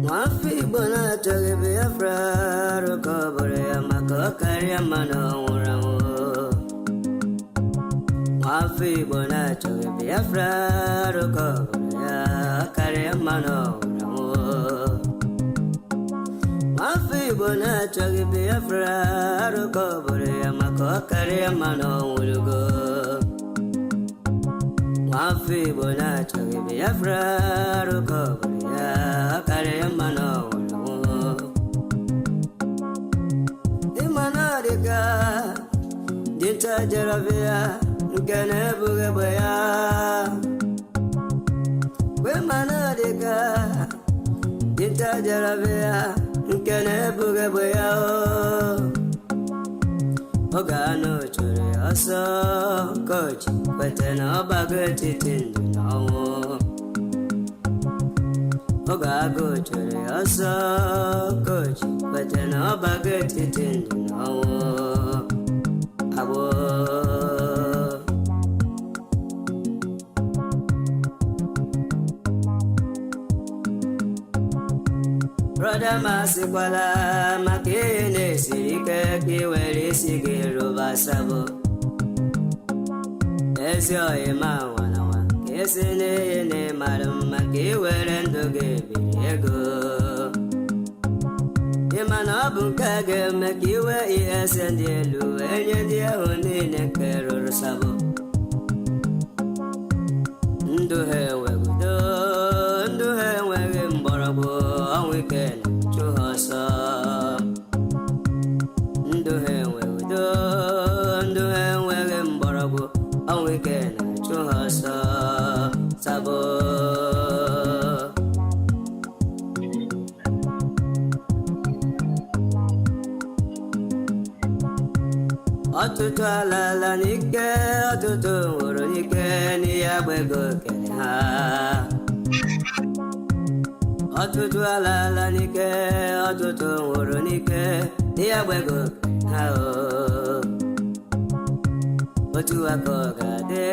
Mafi bona toge Biafra Rokobore Amako Kariamano Uramo Mafi bona toge Biafra Rokobore Kariamano Uramo Mafi bona toge Biafra Rokobore Amako Kariamano Urugo Mafi bona toge Biafra Rokobore Kariamano Imanadika Dinta Jaravia Gane Bugabaya Wemanadika Dinta Jaravia Gane Bugabaya Ogano Churi Aso Coach Petena Bagati Tindino Ogago Churi Aso Coach Petena Bagati Tindino Abo Brother Masikwala Makine Sirike Kiweli Sigiru Basabo Ezio Ima Wanawa Kesine Ne Madam Makiwerendo Gebirego Imanabu Kage Makiwe Esendelu Enyedia Unine Kero Sabo Nduhe Wegudo Nduhe Wegim Borabo Weekend to Hossa Nduhe Wegudo Nduhe Wegim Borabo a weekend to Hossa Sabo Otutu alala nike, otutu uru nike, ni agbego kenya. Otutu alala nike, otutu uru nike, ni agbego kenya. Otu akoga de,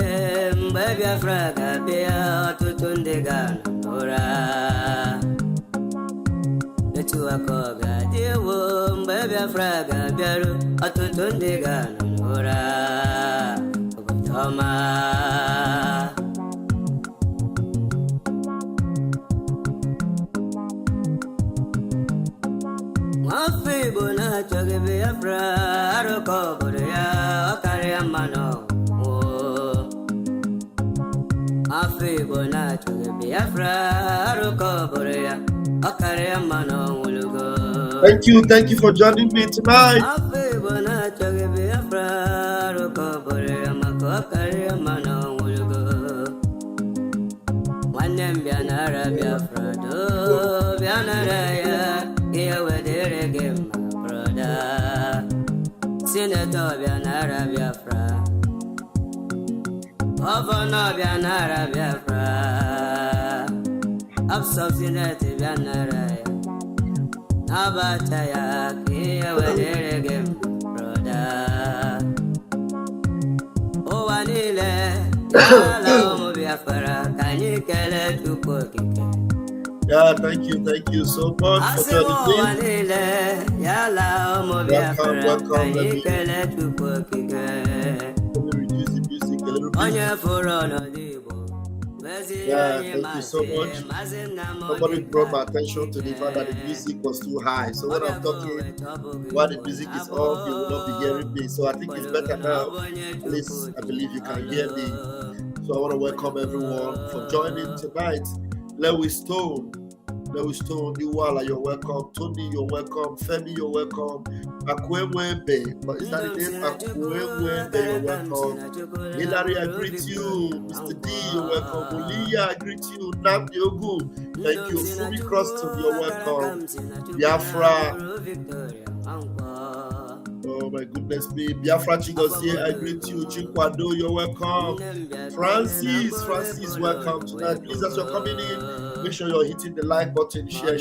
mbebi afraga bia, otutu ndiga nora. Otu akoga de wo, mbebi afraga biaru, otutu ndiga nora. Ogotoma. Mafi bona choge Biafra, Arokobore ya Kariamano. Mafi bona choge Biafra, Arokobore ya Kariamano Ulugo. Thank you for joining me tonight. Mafi bona choge Biafra, Arokobore ya Kariamano Ulugo. Wanem bianara Biafra do bianara ya. Here we did again, my brother. Senator Bianara Biafra. Governor Bianara Biafra. Absolute Bianara. Nabataya. Here we did again, brother. Oh, Anile. Yala Biafra. Can you get it to cook it? Yeah, thank you so much for joining me. Welcome. Let me reduce the music a little bit. Yeah, thank you so much. Somebody brought my attention to the fact that the music was too high. So when I'm talking while the music is off, you will not be hearing me. So I think it's better now. At least I believe you can hear me. So I want to welcome everyone for joining tonight. Lewis Stone, Iwala, you're welcome. Tony, you're welcome. Femi, you're welcome. Akwemwembe, but is that the name? Akwemwembe, you're welcome. Hilary, I greet you. Mr. D, you're welcome. Mulia, I greet you. Nam Yogu, thank you. Fumi Croston, you're welcome. Biafra. Oh my goodness me. Biafra Chigozie, I greet you. Chinkwado, you're welcome. Francis, welcome tonight. Please, as you're coming in, make sure you're hitting the like button, share.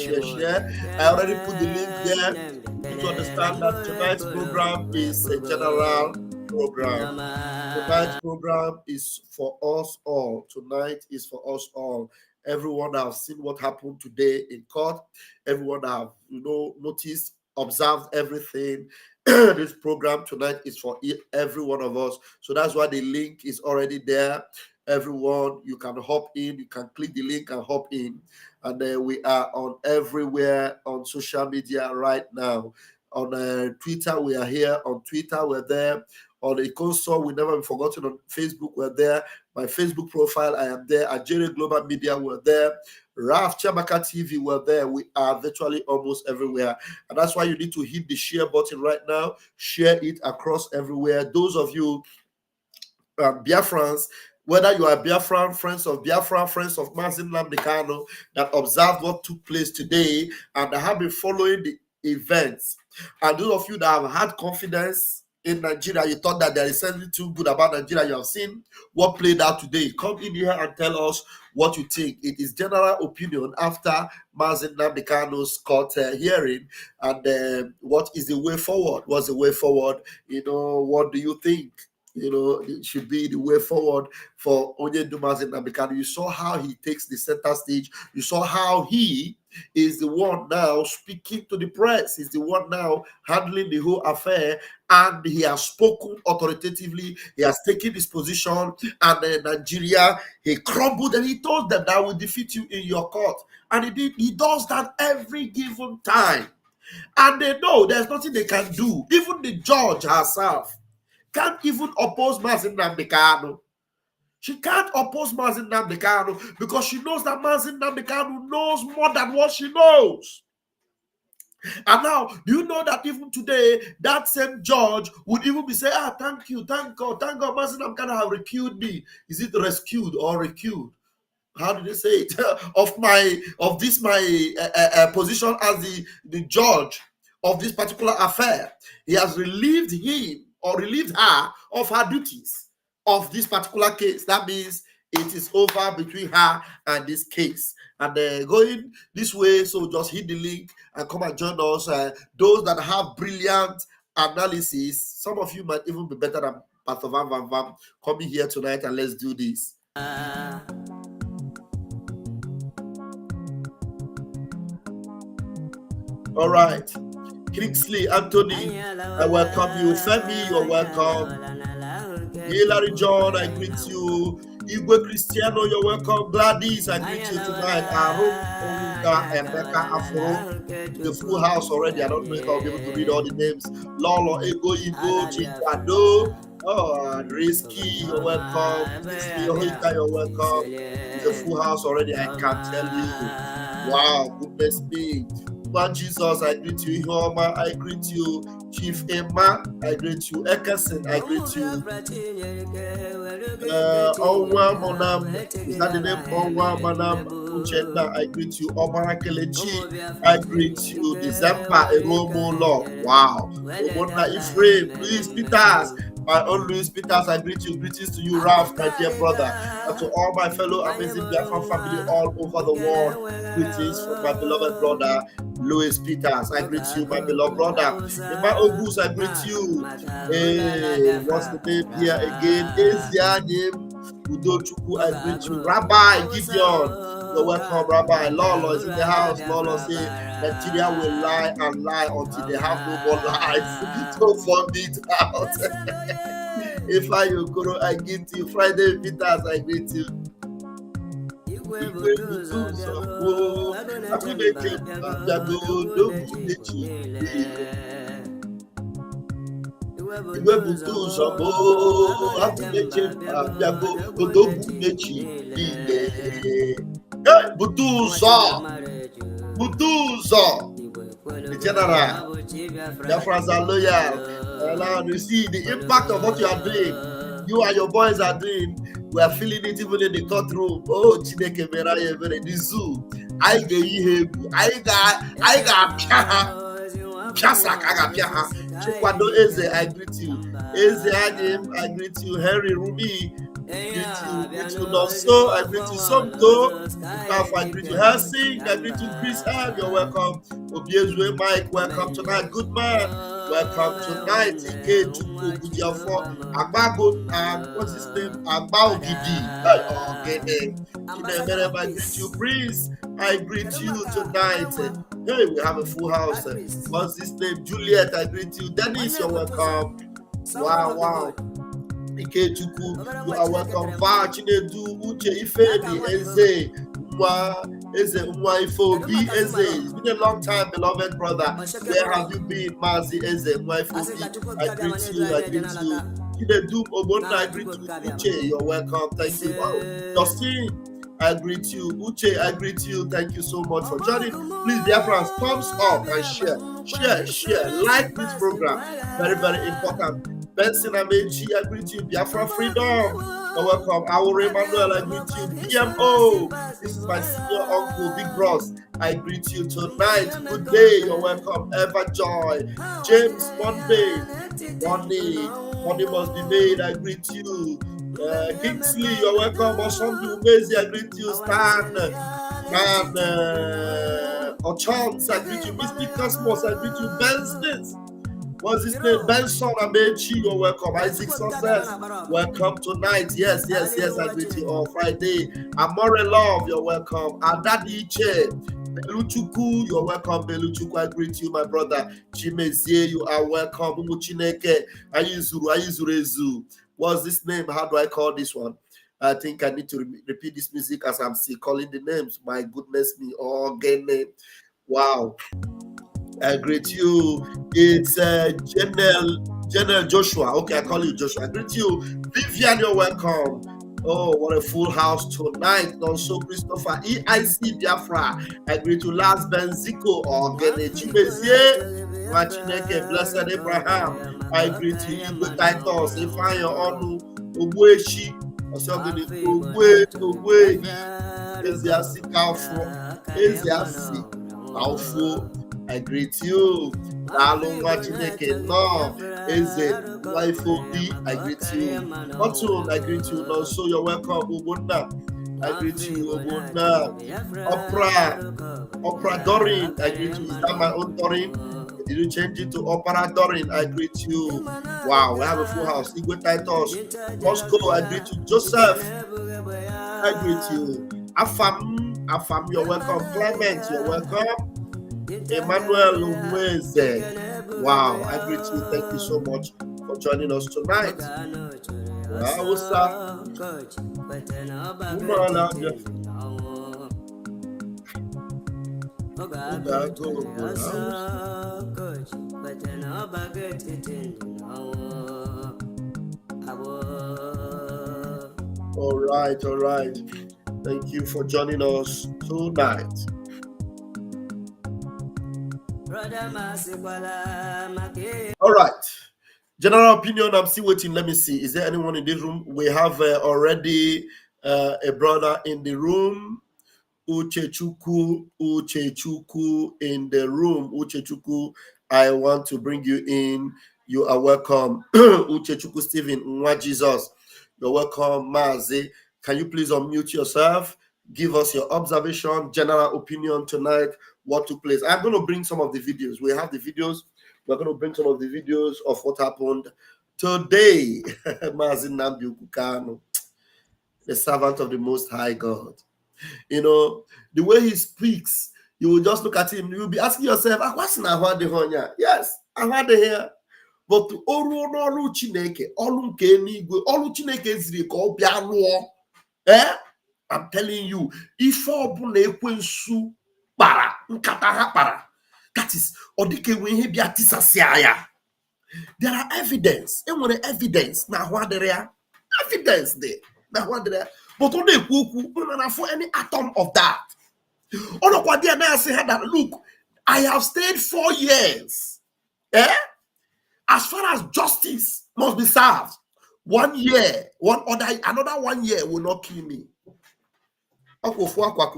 I already put the link there. You need to understand that tonight's program is a general program. Tonight's program is for us all. Tonight is for us all. Everyone have seen what happened today in court. Everyone have, noticed, observed everything. This program tonight is for every one of us. So that's why the link is already there. Everyone, you can hop in. You can click the link and hop in. And we are on everywhere on social media right now. On Twitter, we are here. On Twitter, we're there. On the console, we never been forgotten. On Facebook, we're there. My Facebook profile, I am there. Algeria Global Media, we're there. Raf Chamaka TV, we're there. We are virtually almost everywhere. And that's why you need to hit the share button right now. Share it across everywhere. Those of you, Biafrans, whether you are Biafran, friends of Biafra, friends of Mazin Nnamdi that observed what took place today and have been following the events. And those of you that have had confidence in Nigeria, you thought that there is something too good about Nigeria, you have seen what played out today. Come in here and tell us what you think. It is general opinion after Mazin Nnamdi court hearing, and what is the way forward? What's the way forward? What do you think? It should be the way forward for Onyedu Mazin Nnamdi. You saw how he takes the center stage. You saw how he is the one now speaking to the press. He's the one now handling the whole affair, and he has spoken authoritatively. He has taken his position, and Nigeria, he crumbled, and he told them that I will defeat you in your court. And he did. He does that every given time. And they know there's nothing they can do. Even the judge herself can't even oppose Mazin Nnamdi. She can't oppose Mazin Nnamdi because she knows that Mazin Nnamdi knows more than what she knows. And now, do you know that even today, that same judge would even be saying, thank you, thank God, Mazin Nnamdi have recused me. Is it rescued or recused? How did they say it? of this my position as the judge of this particular affair. He has relieved him or relieved her of her duties of this particular case. That means it is over between her and this case. And going this way, so just hit the link and come and join us. Those that have brilliant analysis, some of you might even be better than Pastor Van Van Van. Coming here tonight and let's do this. All right. Kingsley Anthony, I welcome you. Femi, you're welcome. Hilary John, I greet you. Igwe Cristiano, you're welcome. Gladys, I greet you tonight. Arum, Onga, and Becca Afro. The full house already. I don't know if I'll be able to read all the names. Lolo, Ego, Igo, Chikado. Oh, Risky, you're welcome. You're welcome. It's a full house already. I can't tell you. Wow, goodness me. Man Jesus, I greet you. Ihoma, I greet you. Chief Emma, I greet you. Ekerson, I greet you. Onwa Monam, is that the name? Onwa Monam Uchenda, I greet you. Omara Kelechi, I greet you. December Eromo Law. Wow. Omona Ephraim, Louis Peters, my own Louis Peters, I greet you. Greetings to you, Ralph, my dear brother, and to all my fellow amazing Biafran family all over the world. Greetings from my beloved brother, Louis Peters. I greet you, my beloved brother. Emma Ogus, I greet you. Hey, what's the name here again? Ezianim Udochukwu, I greet you. Rabbi Gideon, you're welcome, Rabbi. Lolo is in the house. Lolo say Nigeria will lie and lie until they have no more lies. Don't vomit out. If I Okoro, I greet you. Friday Peters, I greet you. The general, your friends are loyal. Now you see the impact of what you are doing. You and your boys are doing. We are feeling it even in the courtroom. Oh, Chineke Meraye Vere, the zoo. I get you. I got Piasak, I got Piaha. Chikwado Eze, I greet you. Eze Adim, I greet you. Henry Rumi, I greet you. Nosso, I greet you. Somto, I greet you. Helsing, I greet you. Chris M, you're welcome. Obiezwe Mike, welcome tonight. Good man. Welcome tonight. Ike Chukwu Budiafo Agbago, what's his name? Agbaogidi. Okay. I greet you, Prince. I greet you tonight. Hey, we have a full house. What's his name? Juliet, I greet you. Dennis, you're welcome. Wow. Ike Chukwu, you are welcome. Va Chinedu, Uche Ifebi, Eze, Nwa Ifobi, Eze. It's been a long time, beloved brother. Where have you been, Mazi Eze, Nwa Ifobi? I greet you. Chinedu Obonna, I greet you. Uche, you're welcome. Thank you. Wow. Justin, I greet you. Uche, I greet you. Thank you so much for joining. Please, dear friends, thumbs up and share. Like this program. Very, very important. Benson Amechi, I greet you. Biafra Freedom, you're welcome. Aure Emmanuel, I greet you. PMO, this is my senior uncle, Big Bros. I greet you tonight. Good day, you're welcome. Ever Joy, James Monday, money must be made. I greet you. Kingsley, you're welcome. Osondu Umezi, I greet you. Stan, Ochons, I greet you. Mystic Cosmos, I greet you. Ben's. What's his name? Benson Amechi, you're welcome. Isaac Success, welcome tonight. Yes, I greet you on Friday. Amore Love, you're welcome. Adadi Che, Beluchuku, you're welcome. Beluchuku, I greet you, my brother. Chimezie, you are welcome. Umuchineke, Ayuzurezu. What's this name? How do I call this one? I think I need to repeat this music as I'm still calling the names. My goodness me, name. Wow. I greet you. It's General Joshua. Okay, I call you Joshua. I greet you. Vivian, you're welcome. Oh, what a full house tonight. Also, Christopher, EIC Biafra. I greet you. Last Benziko or Genechimezie. Machineke, Blessed Abraham. I greet you. Igwe Titus. Ifeanyi Onu. Ogbueshi. Ogbuehi. Eziasi Kaufo. Eziasi Kaufo. I greet you. Alonga Chineke no. Eze Waifobi, I greet you. Otun, I greet you. Also, you're welcome. Ubunda, I greet you. Ubunda. Opera Dorin, I greet you. Is that my own Dorin? Did you change it to Opera Dorin? I greet you. Wow, we have a full house. Igwe Titus, Moscow, I greet you. Joseph, I greet you. Afam, you're welcome. Clement, you're welcome. Emmanuel Umweze. Wow, I greet you. Thank you so much for joining us tonight. All right. Thank you for joining us tonight. All right. General opinion, I'm still waiting. Let me see. Is there anyone in this room? We have already a brother in the room. Uchechukwu in the room. Uchechukwu, I want to bring you in. You are welcome. Uchechukwu Stephen, Nwa Jesus. You're welcome, Mazi. Can you please unmute yourself? Give us your observation, general opinion tonight. What took place. I'm going to bring some of the videos. We have the videos. We're going to bring some of the videos of what happened today. Mazin Nambi Ukukano, the servant of the Most High God. You know, the way he speaks, you will just look at him. You will be asking yourself, what's Nahwade Honya? Yes, Ahwade here. But Olu Chineke, Olu Kenigwe, Olu Chineke Ziriko, Bianuo. I'm telling you, if Obunekwensu para, nkata para. That is, odike when he be atisasiaya. There are evidence. And when evidence, now what there are evidence there. Now what there, but on the kuku, not for any atom of that. On the what there say that look, I have stayed 4 years. As far as justice must be served, 1 year, another 1 year will not kill me. One cloth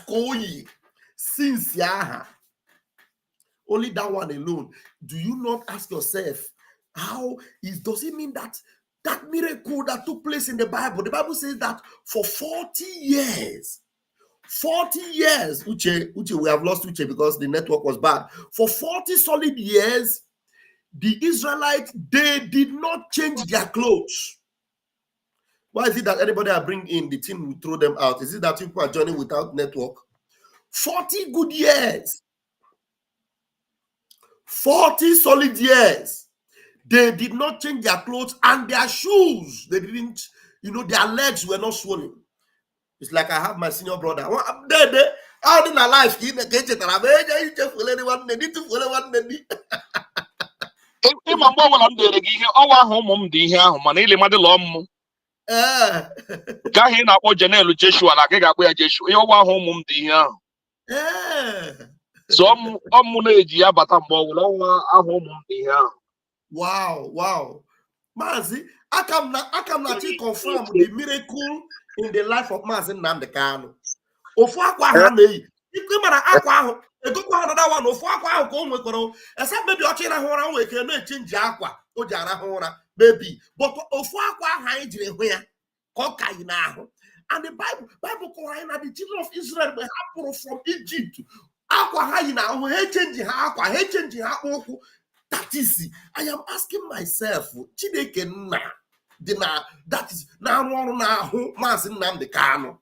koyi since yaha. Only that one alone. Do you not ask yourself, does it mean that miracle that took place in the Bible says that for 40 years, 40 years, Uche, we have lost Uche because the network was bad. For 40 solid years, the Israelites, they did not change their clothes. Why is it that anybody I bring in, the team will throw them out? Is it that people are joining without network? 40 good years. 40 solid years. They did not change their clothes and their shoes. They didn't, their legs were not swollen. It's like I have my senior brother. Out in our life, ịma mgbe ọbụla m dere gị ihe ọnwa ahụ ụmụ m dị ihe ahụ mana ile mmadụ lụọ mmụ nke ahụ ị na-akpọ Janel Jeshua na ka ị ga-akpọ ya Jeshua ihe ọnwa ahụ ụmụ m dị ihe ahụ so ọmụ na-eji ya bata mgbe ọbụla ọnwa ahụ ụmụ m dị ihe ahụ. Wow. Mazi, aka m na-achị confirm the miracle in the life of Mazi Nnamdi Kanu. Ofu akwa ha na-eyi ikwe mara akwa ahụ egokwa ha nada one ofu akwa ahụ ka o nwekwara except maybe ọchị rahụ ụra nwere ike na-echenji akwa o ji arahụ ụra maybe but ofu akwa ahụ anyị jiri hụ ya ka ọ ka yi n'ahụ. And the Bible kọwara anyị na the children of Israel mgbe ha pụrụ from Egypt akwa ha yi n'ahụ ha echenji ha akwa ha echenji ha akpa ụkwụ. That is, I am asking myself, Chineke nna dị na that is na-arụ ọrụ n'ahụ Maazị Nnamdi Kanu.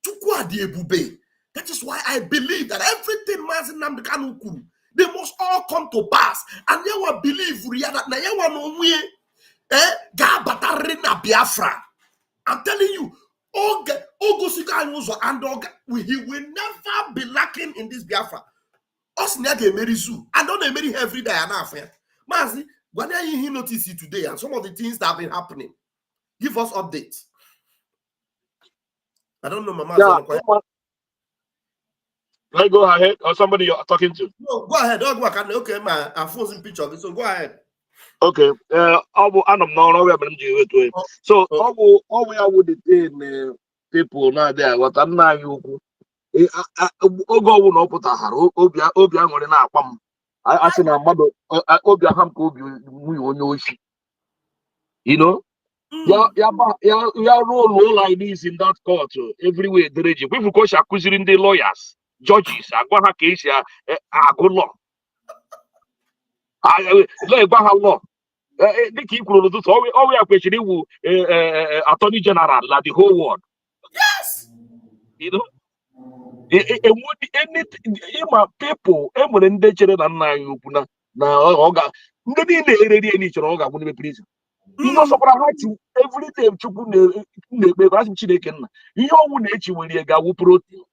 Chukwu adị ebube. That is why I believe that everything Maazị Nnamdi Kanu kwuru, they must all come to pass. And they will believe that na ya wana onwe ga-abatarịrị na Biafra. I'm telling you, Ogosika anyị ụzọ and he will never be lacking in this Biafra. Us never marry zoo. I don't marry every day and half. Mazi, when you notice it today and some of the things that have been happening, give us updates. I don't know, Mama. Yeah, let go ahead, or somebody you're talking to. No, go ahead. Okay, my phone's in picture. So go ahead. Okay. So all we are with the people now there. What I'm now you. Oge ọwụ na ọ pụtahara obi aṅụrị na-akwa m asị na mmadụ obi aham ka obi nwunye onye ochi ya role like this in that court everywhere dere ji kwefu ka o si akụziri ndị lawyers judges agwa ha ka esi agụ law gwa ha law dịka i kwuru n'ụtụtụ ọwụ ya kwesịrị iwu attorney general na the whole world. Yes. Ịma people enwere ndị chere na nna anyị ukwu na ọ ga ndị niile ereri eni chere ọ ga-agwụ n'ime prison. Ihe ọsọkwara ha ti every time Chukwu na-ekpe asị Chineke nna ihe ọnwụ na-echi were ga-awụ protein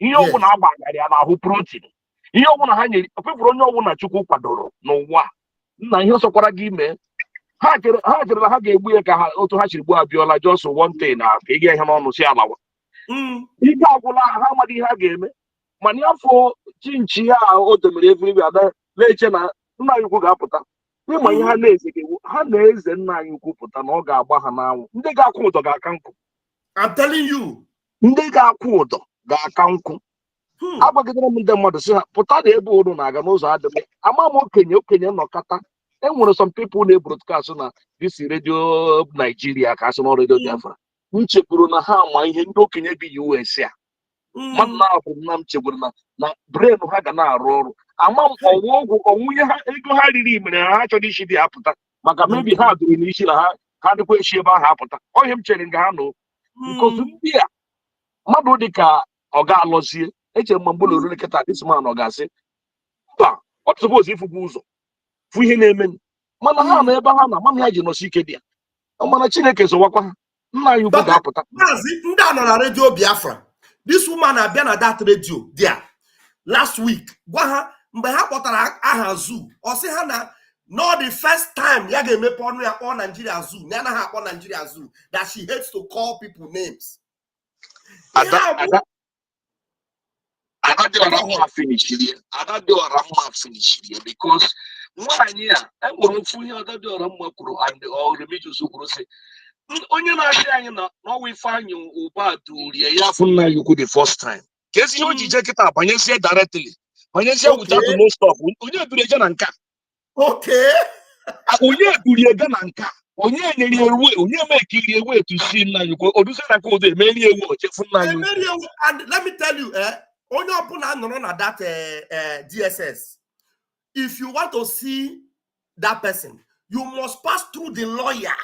ihe ọnwụ na-agbagharị ya na-ahụ protein ihe ọnwụ na ha nyere okpefuru onye ọnwụ na Chukwu kwadoro n'ụwa nna ihe ọsọkwara gị mee ha chere na ha ga-egbu ya ka ha otu ha chiri gbuo Abiola just one thing na ka ị ga ihe n'ọnụ si alawa ike agwụla ha amaghị ihe ha ga-eme mana ya fọ chinchi ya o demere everywhere ada na-eche na nna anyị ukwu ga-apụta ịma ihe ha na-eze ga-ewu ha na-eze nna anyị ukwu pụta na ọ ga-agba ha n'anwụ ndị ga-akwụ ụdọ ga-aka nkụ. I'm telling you, ndị ga-akwụ ụdọ ga-aka nkụ. Agbagidere m ndị mmadụ si ha pụta na ebe unu na-aga n'ụzọ adịghị ama m okenye nọkọta enwere some people na-ebroadcast na this radio Nigeria ka asị na radio Biafra m chekwuru na ha ma ihe ndị okenye bi US a mmadụ na-abụ nna m chekwuru na brain ha ga na-arụ ọrụ ama m ọnwụnye ha ego ha riri mere ha achọghị isi dị apụta maka mebi ha dụrụ n'isi na ha dịkwa esi ebe ahụ apụta ọhịa m chere nga ha nọ nkozu ndị a mmadụ dị ka ọ ga-alọzie echere mgbe mgbe lorure kịta disman ọ ga-asị mba ọ tụpụzi ifukwu ụzọ fụ ihe na-eme mana ha nọ ebe ha na mama ha ji nọsi ike dị ya mana Chineke zọwakwa ha nna anyị ugwu ga-apụta. Maazị ndị a nọ na redio Biafra this woman abịa na that radio there last week gwa ha mgbe ha kpọtara aha zoo ọ sị ha na not the first time ya ga-emepe ọnụ ya kpọọ Nigeria zoo ya anaghị akpọ Nigeria zoo that she hates to call people names. Adadịọra mma finishiri because nwaanyị a enwere ofu ihe Adadịọra mma kwuru and Remigius kwuru sị onye na-achị anyị na ọnwa Ifeanyị ụba durie ya afọ nna ya ukwu the first time ka ezi ihe o ji je kịta banyezie directly banyezie without no stop onye duru eje na nka onye duru ege na nka onye nyere ewe onye make ewe to see na you go odu say na ko dey many ewe chefu na you. And let me tell you, onye opuna no na that DSS. If you want to see that person, you must pass through the lawyer.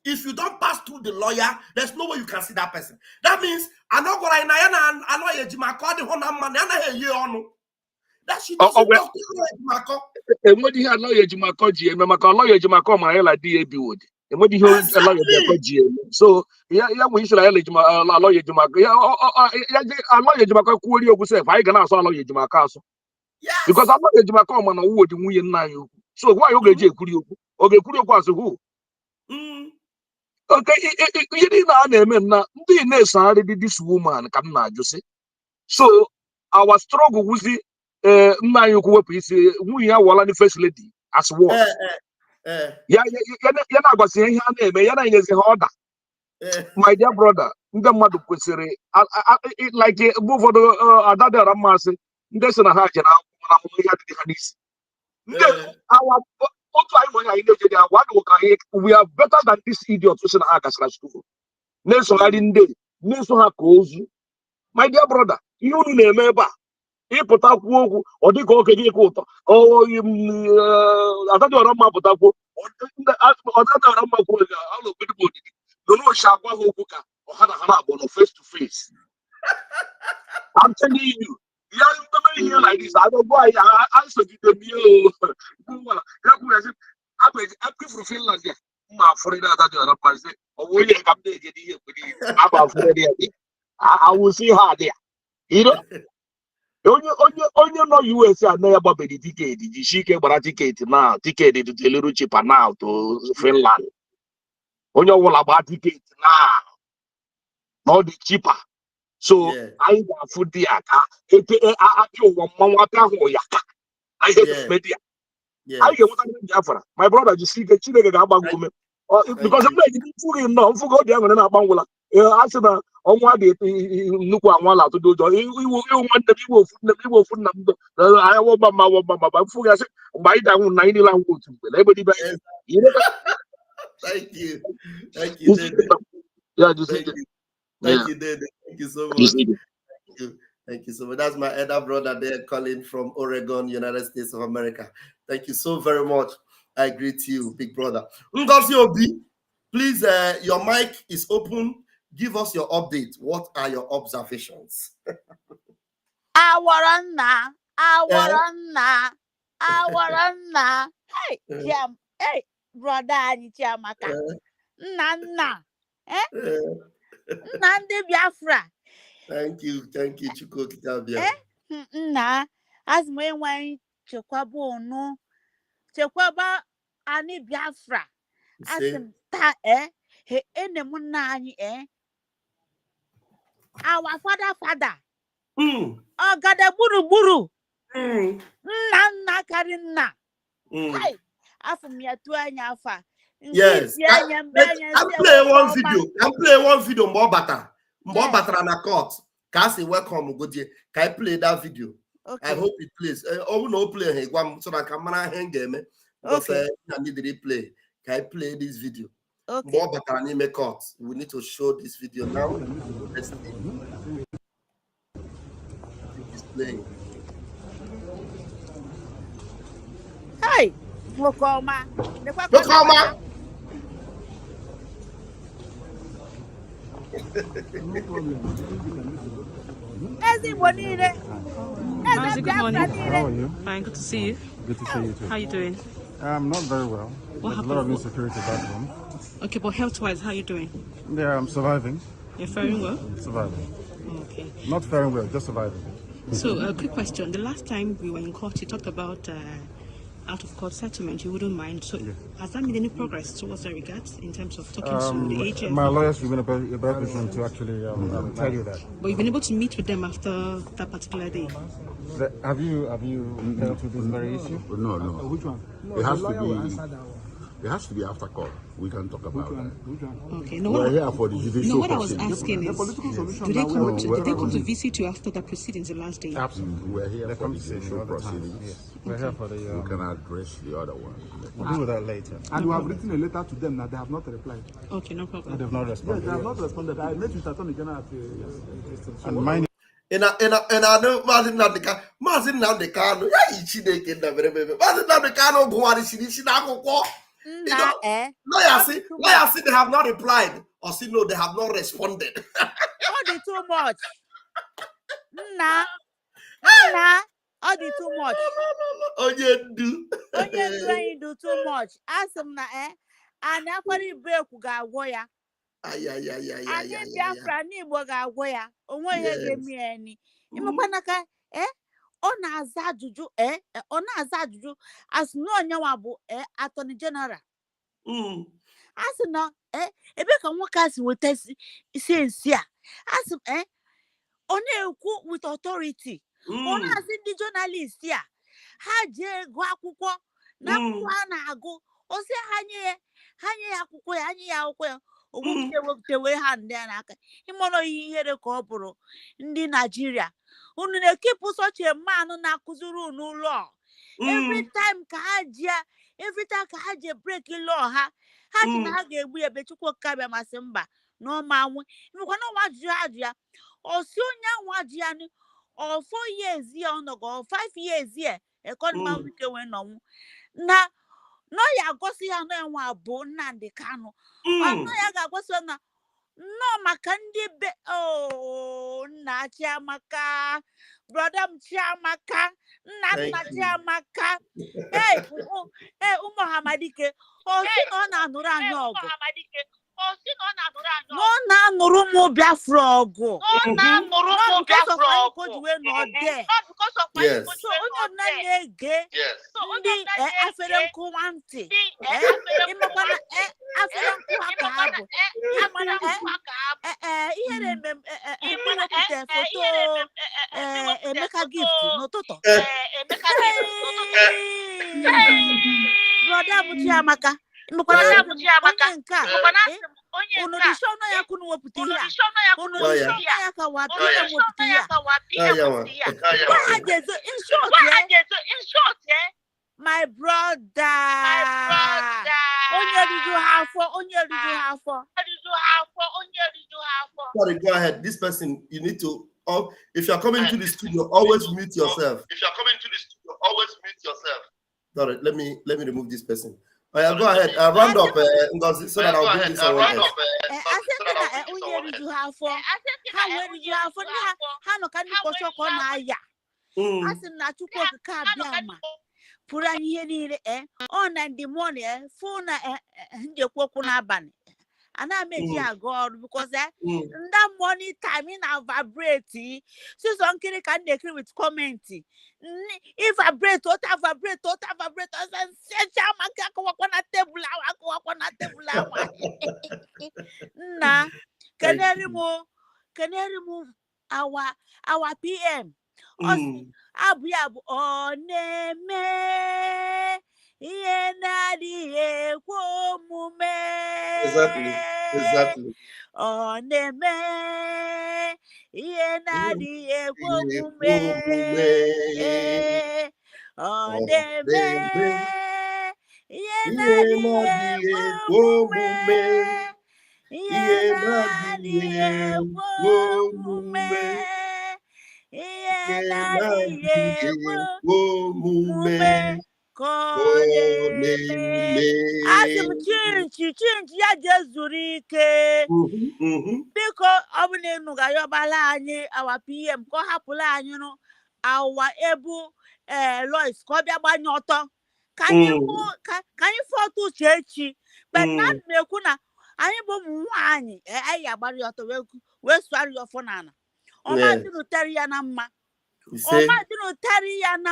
If you don't pass through the lawyer, there's no way you can see that person. That means I know what I know Ejimako the one man na ye onu. That she doesn't talk to Ejimako. Emodi ha lawyer Ejimako ji eme maka lawyer Ejimako ma la DAB would. Emodi ho lawyer Ejimako ji eme. So ya we Israel Ejimako lawyer Ejimako. Ya lawyer Ejimako ku ori ogu sef I ga na so lawyer Ejimako aso. Yes. Because I'm not Ejimako ma na wo di nwunye nna you. So why you ga je ekuri ogu? Oge ekuri ogu aso who? Okay, you didn't know this woman come now, you see. So our struggle with the we are one first lady as what? Yeah, was saying her name, order. My dear brother, the mother could say, like move for the other Ramasi, there's a hajj our we are better than this idiot. My dear brother, you remember if Potaku or the Goka or other Rama Potaku or other Rama don't know Shaba Hokuka or Hana face to face. I'm telling you. Yeah, here like this. I don't know why I answered the meal. I'm from Finland. My friend, I will see her there. You know, only no US and never about the ticket. She came for a ticket now. Ticket to a little cheaper now to Finland. Only all about ticket now. Not the cheaper. So I got food there. I media. I get what I'm for. My brother, you see, the children about women. Because I'm not fully known for God. I'm not Bangla. I said, on what they look one to do. We want the people from them. I want my food. I said, buy down 90 language. Everybody, thank you. Thank you. Yeah, just Thank you, Dede. Thank you so much. Thank you so much. That's my elder brother there calling from Oregon, United States of America. Thank you so very much. I greet you, big brother. Ngozi Obi, please, your mic is open. Give us your update. What are your observations? Awarana. Hey, Jam. Hey, brother, Jamaka. Nana. Nande Biafra. Thank you, Chuko Kitabia. Na, as me when Chokwabo no, Chokwaba ani Biafra. As him ta he enemunani our father. Oh, God, a buru. Nana Karina. Hey, after me at 2 fa. Yes, I play one video. More better on a court. Kasi welcome, good day. Can I play that video? Okay. I hope it plays. Oh no, play hey, so that camera hang game. Because I need to replay. Can I play this video? Okay. More better on a court. We need to show this video now. Let's see. I think it's playing. Hey, Mokoma. Good morning. How are you? Fine, good to see you. Good to see you too. How are you doing? Not very well. There's a lot of insecurity back home. Okay, but health-wise, how are you doing? Yeah, I'm surviving. You're faring well? Surviving. Okay. Not faring well, just surviving. So, a quick question. The last time we were in court, you talked about out-of-court settlement. You wouldn't mind. So, has that made any progress towards that regards in terms of talking to the agent? My lawyers have been a better position to actually tell you that. But you've been able to meet with them after that particular day? Have you dealt with this very issue? No. Which one? It has to be. It has to be after court. We can talk about that. Okay, no. We're here for the judicial what I was proceedings. asking is, do they come to visit you after the proceedings the last day? Absolutely. We're here for the judicial proceedings. Yes. We're here for the. We can address the other one. We'll deal with that later. And you have written a letter to them that they have not replied. Okay, no problem. They have not responded. Yes, they have not responded. I met with Attorney General at And mine. And I know Martin Nandika, Martin Nandika, Chineke, Martin Nandika, go on, she go. Lawyer say they have not replied, or say no, they have not responded. All the too much. All the too much. Oh, you do. You do too much. Ask them na and after break ga goya. Ay. And Biafra ni bo ga goya. Onwe ye ge mi eni. Imekwanaka ona aza ajuju as no nyawa bụ Attorney General. As no ebe ka nwoke si weta isi a. As ọ na-ekwu with authority. Ọ na-asị ndị journalist ya ha je gụọ akwụkwọ na akwụkwọ a na-agụ o si ha nye ya akwụkwọ ya ogwutewe ha ndị a n'aka ịmọrọ ihere ka ọ bụrụ ndị Nigeria unu na-ekipụ such a man na-akụziri unu law every time ka ha je break law ha ji na ha ga-egbu ebe Chukwu kabịa masị mba na ọmanwụ imekwa na ọnwa ajụ ya osi onye anwụ ajụ ya ni or 4 years here or 5 years here economy wike we no na no ya gosi ya no enwa bụ Nnamdi Kanu no ya ga gosi na no maka ndị be nna Chiamaka brother m Chiamaka nna Chiamaka ụmụ Hamadike o si na na-anụrụ anyị ọgụ no na-anụrụ m Biafra ọgụ so onye ọbụla na-ege ndị afere nkụwa ntị imekwana afere nkụwa ka ha bụ ihere mmewepụta foto Emeka gift n'ụtụtụ brother m Chiamaka unu dị shọ na ya kunu wepụta ihe a unu dị shọ na ya ka wapị ya wepụta ihe a my brother onye riju ha afọ Sorry, go ahead. This person, you need to, if you're coming to the studio, always mute yourself. Sorry, let me remove this person. Go ahead. Round up, Ngozi, so that I'll bring this someone else. Pura ihe niile on and the morning phone njekwu okwu n'abalị ana meji aga ọrụ because that morning time na vibrate so nkiri ka ndekiri with comment if vibrate and search amaka akwa na table awa na keneri mu our PM Abu ọ na-eme ihe na-adịghị ekwe omume. Exactly. Ọ na-eme ihe na-adịghị ekwe omume. Ọ na-eme ihe na-adịghị ekwe omume. Ihe na-adịghị ekwe omume. Asị m chinchi ya jezuru ike biko ọ bụ na enu ga-ayọbala anyị awa PM ka ọ hapụla anyị nụ awa ebu Lois ka ọ bịa gbanye ọtọ ka anyị fọtụ uche echi bena na-ekwu na anyị bụ ụmụ nwaanyị anyị agbara ya ọtọ wee sụarị ya ọfọ n'ala ọmadịnụ teri ya na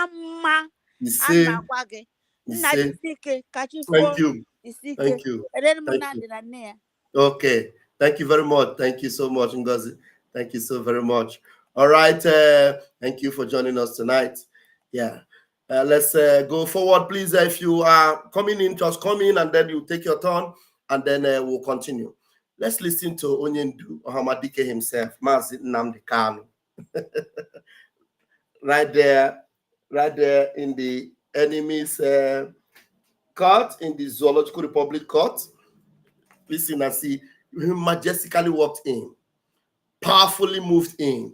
mma anakwa gị nna isike kachifo isike okay, thank you very much. Thank you so much, Ngozi. Thank you so very much. All right, thank you for joining us tonight. Yeah, Let's go forward, please. If you are coming in, just come in and then you take your turn, and then we'll continue. Let's listen to Onyendu Ohamadike himself, Mazi Nnamdi Kanu. right there in the enemy's court, in the Zoological Republic court. Listen and see, he majestically walked in, powerfully moved in,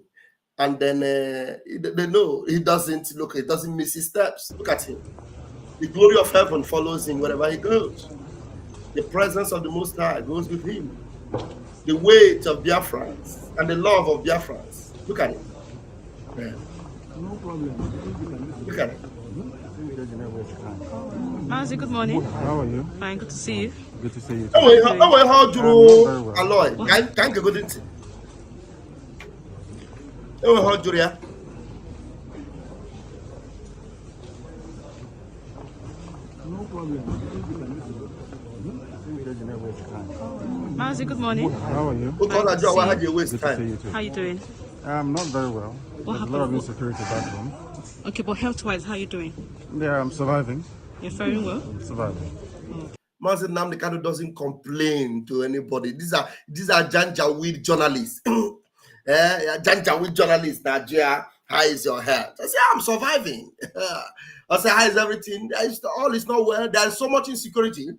and then they know he doesn't miss his steps. Look at him. The glory of heaven follows him wherever he goes. The presence of the Most High goes with him. The weight of Biafrans and the love of Biafrans. Look at it. Yeah. No problem. Look at it. Mazi, good morning. How are you? Fine, good to see you. Good to see you. How do you alloy? Can't go into. How do you? No problem. Mazi, good morning. How are you? How do you waste Good to see time? you too. How are you doing? I'm not very well. What There's a lot of happened? insecurity back home. Okay, but health-wise, how are you doing? Yeah, I'm surviving. You're faring well? I'm surviving. Mazi Nnamdi Kanu doesn't complain to anybody. These are Janjaweed journalists. Janjaweed journalists, Nigeria, how is your health? I say, I'm surviving. I say, how is everything? All is not well. There's so much insecurity,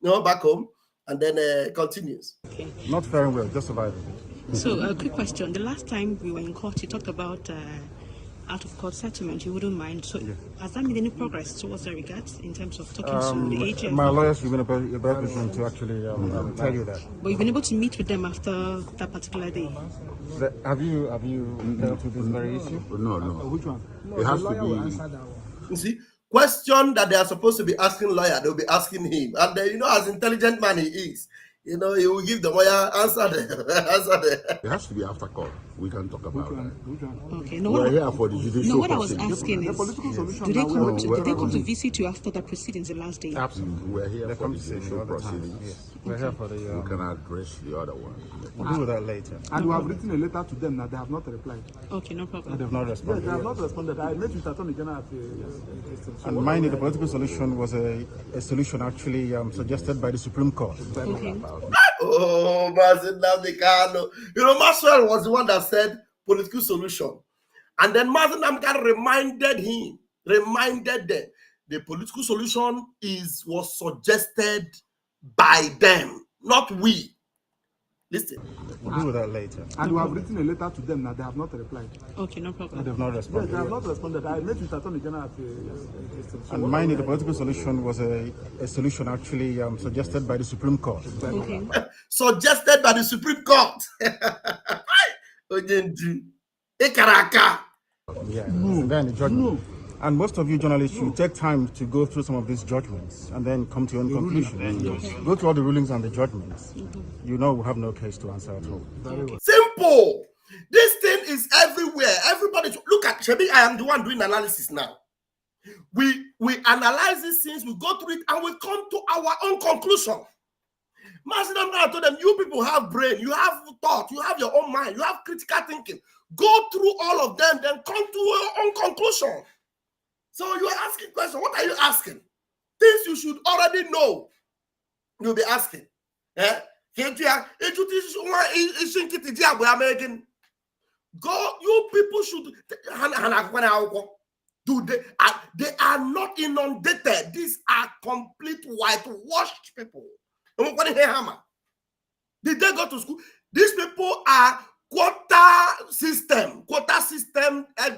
back home. And then continues. Okay. Not faring well, just surviving. So, a quick question. The last time we were in court, you talked about out-of-court settlement. You wouldn't mind. So, has that made any progress towards that regards in terms of talking to the agent? My lawyers have been a better person to actually tell you that. But you've been able to meet with them after that particular day? Have you dealt with this very issue? No. Which one? It has to be. You see, question that they are supposed to be asking lawyer, they'll be asking him. And as intelligent man he is, he will give the lawyer answer there. It has to be after court. We can talk about that. Which one? Okay. No, We're here for the judicial what I was proceedings. asking The is, political solution. did they now, come to visit you after the proceedings the last day? Absolutely. We're here They for come the to see me judicial all the time. proceedings. Yes. We're here for the. We can address the other one. We'll deal with that later. And you have written a letter to them that they have not replied. Okay, no problem. They've not Yes, responded. they have not responded. I met with Attorney General at And mind you, the political solution was a solution actually suggested by the Supreme Court. Okay. Oh, Mazi Nnamdi Kanu. Maxwell was the one that said political solution. And then Mazi Nnamdi Kanu reminded them, the political solution was suggested by them, not we. Listen. We'll deal with that later. And you have written a letter to them that they have not replied. Okay, no problem. They've not Yes, responded. they have not responded. I met with Attorney General at And mind you, the political solution was a solution actually suggested by the Supreme Court. Okay. Suggested by the Supreme Court. Onyendu. Ikaraka. Yeah. And then the judgment. And most of you journalists should take time to go through some of these judgments and then come to your own conclusion. Go through all the rulings and the judgments. You know we have no case to answer at all. Simple. This thing is everywhere. Everybody look at Shebi. I am the one doing analysis now. We analyze these things, we go through it, and we come to our own conclusion. Mazi Nnamdi Kanu told them, you people have brain, you have thought, you have your own mind, you have critical thinking. Go through all of them, then come to your own conclusion. So you are asking questions. What are you asking? Things you should already know. You'll be asking. Go, you people should. They are not inundated. These are complete whitewashed people. Did they go to school? These people are quota system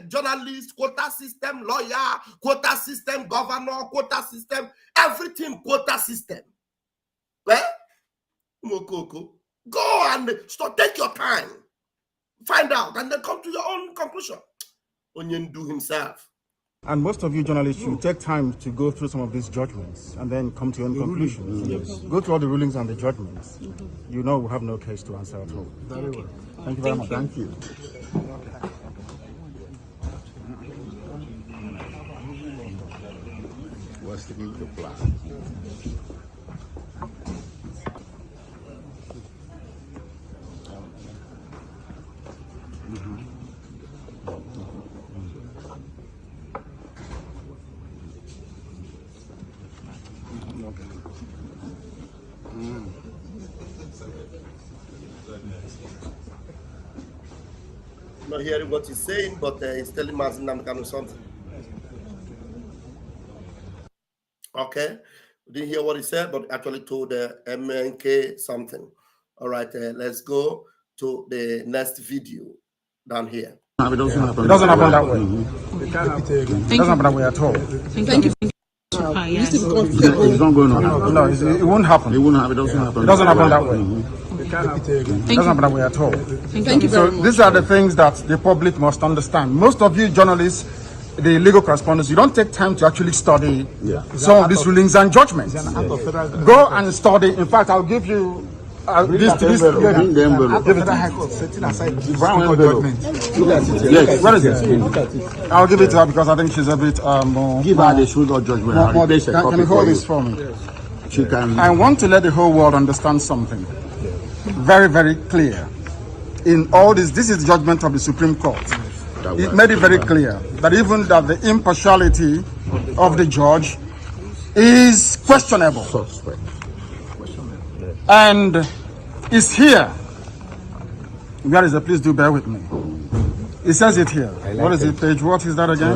journalist, quota system lawyer, quota system governor, quota system, everything quota system. Go and take your time, find out, and then come to your own conclusion. Onyendu himself. And most of you journalists should take time to go through some of these judgments and then come to your own conclusion. Yes. Go through all the rulings and the judgments. You know we have no case to answer at all. Very well. Thank you very much. Thank you. We're sticking to plan. not hearing what he's saying, but he's telling Mazin Namkano something. Okay, we didn't hear what he said, but actually told MNK something. All right, let's go to the next video down here. It doesn't happen that way. It doesn't happen that way at all. Thank you. Yes. It's not going on. No, it won't happen. It won't happen. It doesn't happen. It doesn't happen that way. It doesn't happen that way at all. Thank you. So these are the things that the public must understand. Most of you journalists, the legal correspondents, you don't take time to actually study some of these rulings and judgments. Go and study. In fact, I'll give you this lady. Give it to her. Setting aside brown judgment. Yes, where is it? I'll give it to her because I think she's a bit more. Give her the shoulder judgment. Can you hold this for me? She can. I want to let the whole world understand something very, very clear. In all this is the judgment of the Supreme Court. It made it very clear that even that the impartiality of the judge is questionable. And it's here. Where is it? Please do bear with me. It says it here. What is it, page? What is that again?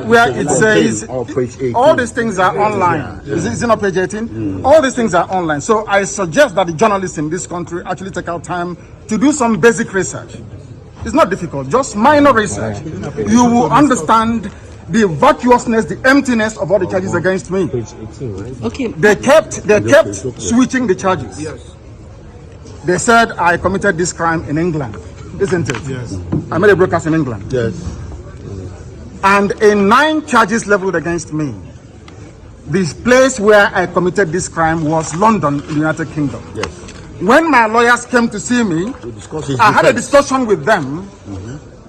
Where it says all these things are online. Is it not page 18? All these things are online. So I suggest that the journalists in this country actually take out time to do some basic research. It's not difficult, just minor research. You will understand the vacuousness, the emptiness of all the charges against me. Okay. They kept switching the charges. Yes. They said I committed this crime in England, isn't it? Yes. I made a broadcast in England. Yes. And in 9 charges leveled against me, this place where I committed this crime was London, in the United Kingdom. Yes. When my lawyers came to see me, I had a discussion with them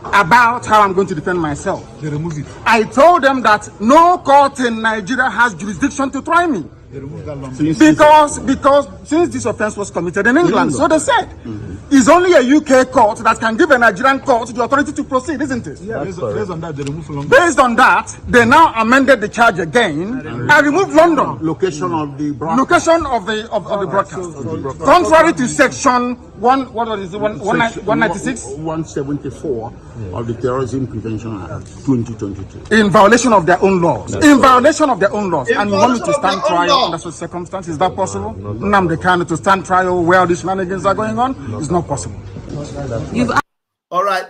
about how I'm going to defend myself. They removed it. I told them that no court in Nigeria has jurisdiction to try me. They removed that lump. Because since this offense was committed in England, so they said, it's only a UK court that can give a Nigerian court the authority to proceed, isn't it? Yeah, based on that, they removed London. Based on that, they now amended the charge again and removed London. Location of the broadcast. Location of the broadcast. Contrary to section 196? 174 of the Terrorism Prevention Act 2022. In violation of their own laws. In violation of their own laws. And you want me to stand trial under such circumstances? Is that possible? Nnamdi Kanu to stand trial where these shenanigans are going on? It's not possible. All right.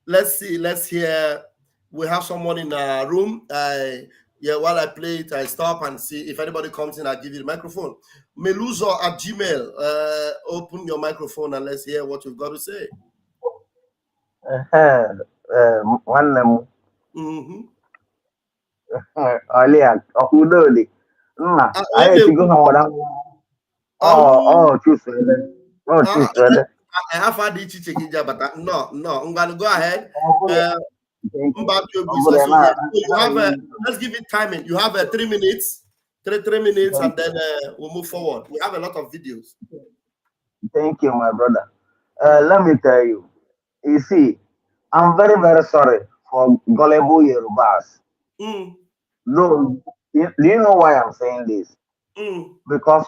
Let's see. Let's hear. We have someone in our room. While I play it, I stop and see if anybody comes in. I'll give you the microphone. Meluzo at Gmail. Open your microphone and let's hear what you've got to say. I have had it chicken, but no. I'm gonna go ahead. You have let's give it timing. You have 3 minutes, 3 minutes, and then we'll move forward. We have a lot of videos. Thank you, my brother. Let me tell you. You see, I'm very, very sorry for gullible Yorubas. No, do you know why I'm saying this? Because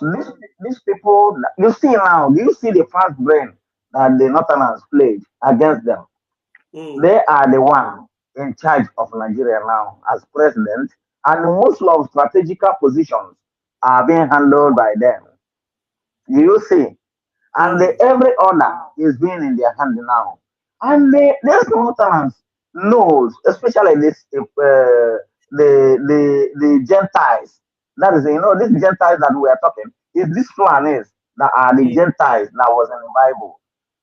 these people, you see now, do you see the fast brain that the Northerners played against them? They are the one in charge of Nigeria now as president, and most of strategical positions are being handled by them. You see, and every order is being in their hand now. And these Northerners knows, especially this the Gentiles. That is, these Gentiles that we are talking is these Fulanis that are the Gentiles that was in the Bible.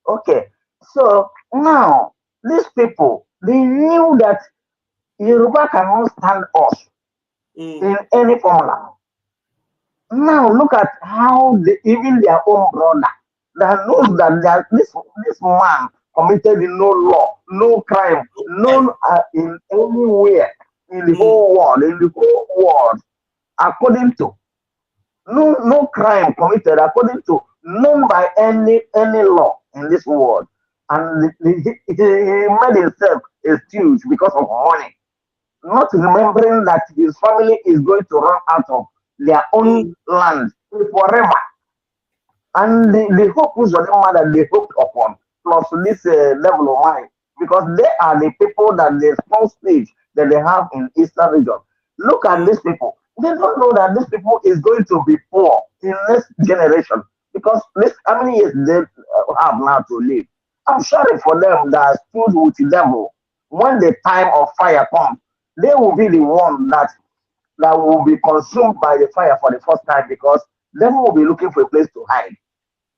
Okay, so now these people, they knew that Yoruba cannot stand us in any formula. Now look at how even their own brother that knows that this man committed no law, no crime, none in anywhere in the whole world, according to no crime committed according to none by any law in this world. And he made himself a stooge because of money, not remembering that his family is going to run out of their own land forever. And the hope is on the man that they hoped upon, plus this level of mind, because they are the people that the small stage that they have in Eastern region. Look at these people. They don't know that these people is going to be poor in next generation because this how many years they have now to live. I'm sorry for them that stood with the devil. When the time of fire comes, they will be the one that will be consumed by the fire for the first time because devil will be looking for a place to hide.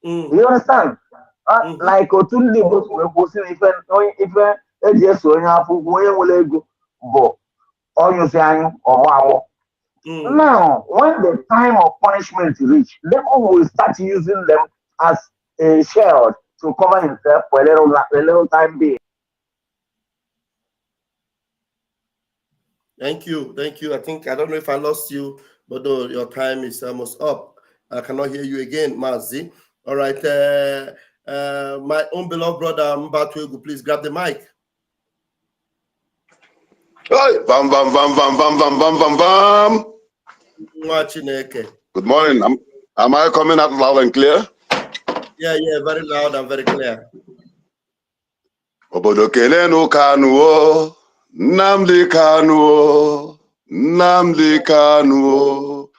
You understand? Like Otundi books were posting if eji so onye akwụkwọ onye nwere ego bụ onye saying or wow. Now, when the time of punishment reach, devil will start using them as a shield to cover himself for a little time being. Thank you. I think I don't know if I lost you, but your time is almost up. I cannot hear you again, Mazi. All right, my own beloved brother Mbatuegu, please grab the mic. Hey, bam, bam, bam, bam, bam, bam, bam, bam, bam. Good morning. Am I coming out loud and clear? Yeah, very loud and very clear. Obodo kelenu Kanu, Nnamdi Kanu, Nnamdi Kanu,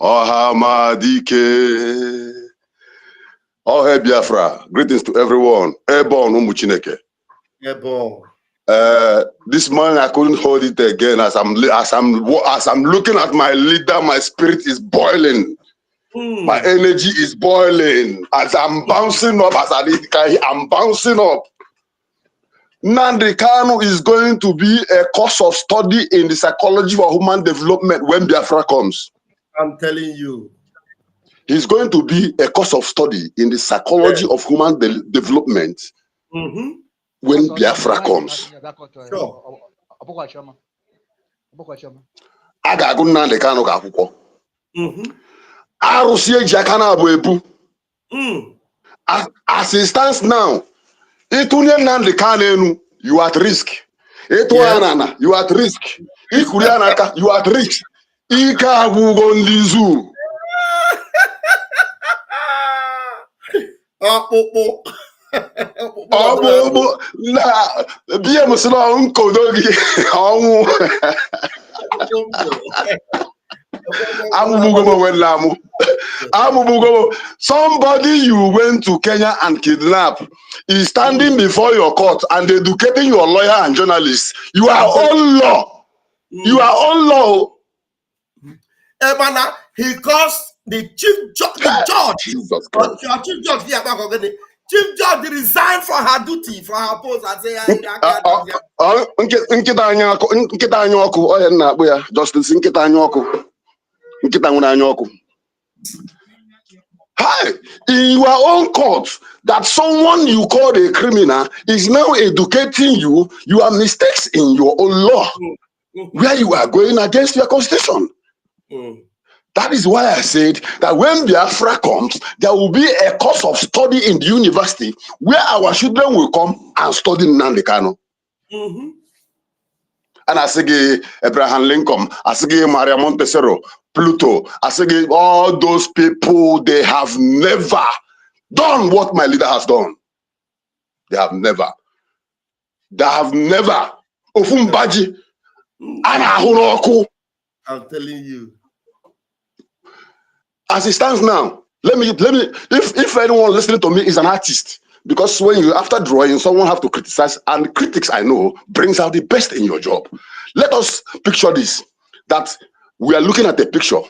Ohamadike. Ohe Biafra. Greetings to everyone. Airborne Umuchineke. Airborne. This morning I couldn't hold it again. As I'm looking at my leader, my spirit is boiling. My energy is boiling. As I'm bouncing up, I'm bouncing up. Nnamdi Kanu is going to be a course of study in the psychology for human development when Biafra comes. I'm telling you. He's going to be a course of study in the psychology of human development when Biafra comes. Sure. A ga-agụ Nnamdi Kanu ka akwụkwọ. Arụsị eji aka na-abụ ebu. As it stands now, ịtụnye Nnamdi Kanu enu, you are at risk. Ịtụ ya n'ala, you are at risk. Ịkụrụ ya n'aka, you are at risk. Ike agwụgo ndị zoo. Somebody you went to Kenya and kidnap is standing before your court and educating your lawyer and journalists. You are on law. You are on law. He caused the chief judge, chief judge resigned from her duty, from her post, and say, Hi, in your own court, that someone you called a criminal is now educating you your mistakes in your own law, where you are going against your constitution. That is why I said that when Biafra comes, there will be a course of study in the university where our children will come and study Nnamdi Kanu. And I say Abraham Lincoln, I say Maria Montessori, Pluto, I say all those people, they have never done what my leader has done. They have never. Ofumbaji, I'm telling you. As it stands now, let me if anyone listening to me is an artist, because when you after drawing, someone have to criticize, and critics I know brings out the best in your job. Let us picture this, that we are looking at a picture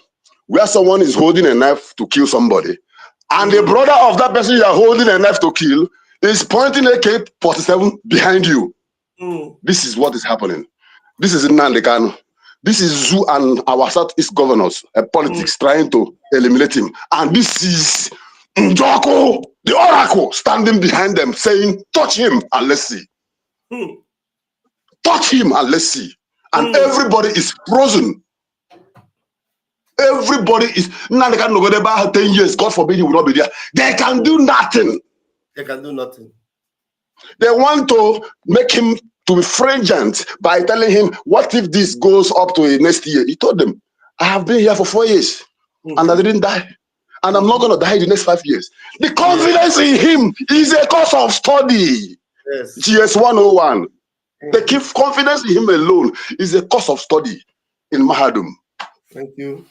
where someone is holding a knife to kill somebody, and the brother of that person you are holding a knife to kill is pointing AK-47 behind you. This is what is happening. This is Nnamdi Kanu. This is Zoo and our Southeast governors, politics trying to eliminate him. And this is Njoko, the oracle, standing behind them saying, touch him and let's see. Touch him and let's see. And everybody is frozen. Everybody is, Nnamdi Kanu go there about 10 years, God forbid he will not be there. They can do nothing. They can do nothing. They want to make him to be frigent by telling him, what if this goes up to next year? He told them, I have been here for 4 years and I didn't die. and I'm not going to die in the next 5 years. The confidence in him is a course of study. Yes. GS 101. The confidence in him alone is a course of study in Mahadum. Thank you.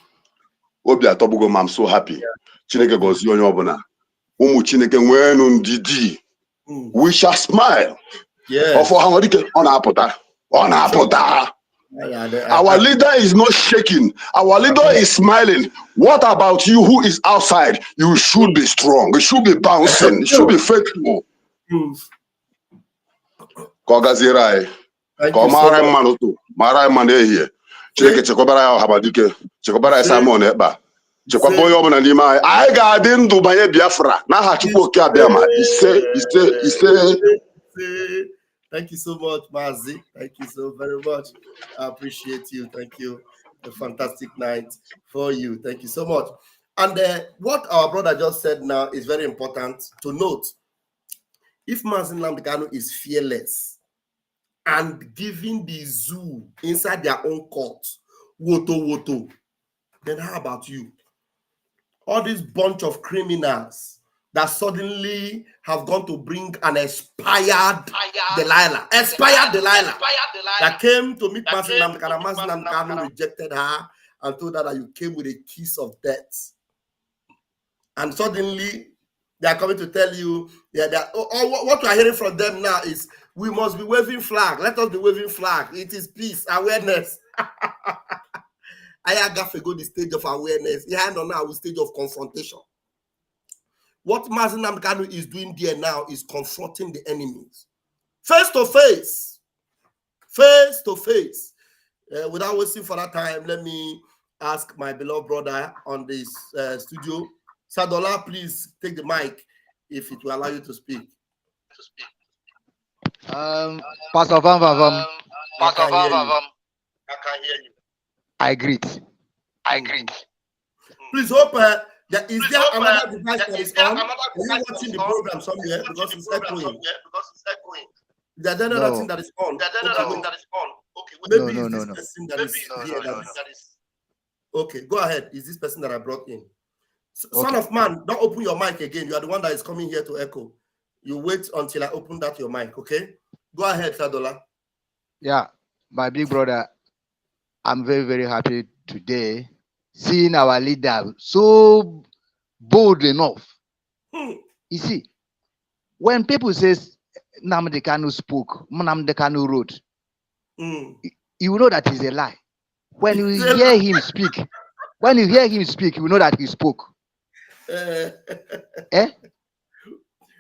Obi Atobugo, I'm so happy. Chineke gozi onye obuna. Umu Chineke nwenu ndidi. We shall smile. Yes. On apota. Our leader is not shaking. Our leader is smiling. What about you who is outside? You should be strong. You should be bouncing. You should be faithful. Kogazirai. Komara manutu. Mara mane Chineke chekobara ya habadike. Chekobara ya Simon eba. Chekwabo yo na n'ime anyị. Anyị ga-adị ndụ banye Biafra n'aha Chukwu oke abịama. Ise. Thank you so much, Mazi. Thank you so very much. I appreciate you. Thank you. A fantastic night for you. Thank you so much. And what our brother just said now is very important to note. If Mazi Nnamdi Kanu is fearless and giving the zoo inside their own court, woto, then how about you? All this bunch of criminals that suddenly have gone to bring an expired Delilah that came to meet Mazi Nnamdi Kanu. Mazi Nnamdi Kanu rejected her and told her that you came with a kiss of death. And suddenly they are coming to tell you, what we are hearing from them now is we must be waving flag. Let us be waving flag. It is peace, awareness. I have to go the stage of awareness. Yeah, no, now the stage of confrontation. What Mazi Nnamdi Kanu is doing there now is confronting the enemies. Face to face. Without wasting further time, let me ask my beloved brother on this studio. Sadola, please take the mic if it will allow you to speak. Pastor Van I can hear you. I agree. Please hope is there another device that is on? Are you watching the program somewhere because it's echoing? Is there another thing that is on? Maybe it's this person that is here. Okay, go ahead. Is this person that I brought in? Son of man, don't open your mic again. You are the one that is coming here to echo. You wait until I open that your mic, okay? Go ahead, Sadola. Yeah, my big brother, I'm very, very happy today seeing our leader so bold enough. You see, when people say Nnamdi Kanu spoke, Nnamdi Kanu wrote, you know that is a lie. When you hear him speak, you know that he spoke.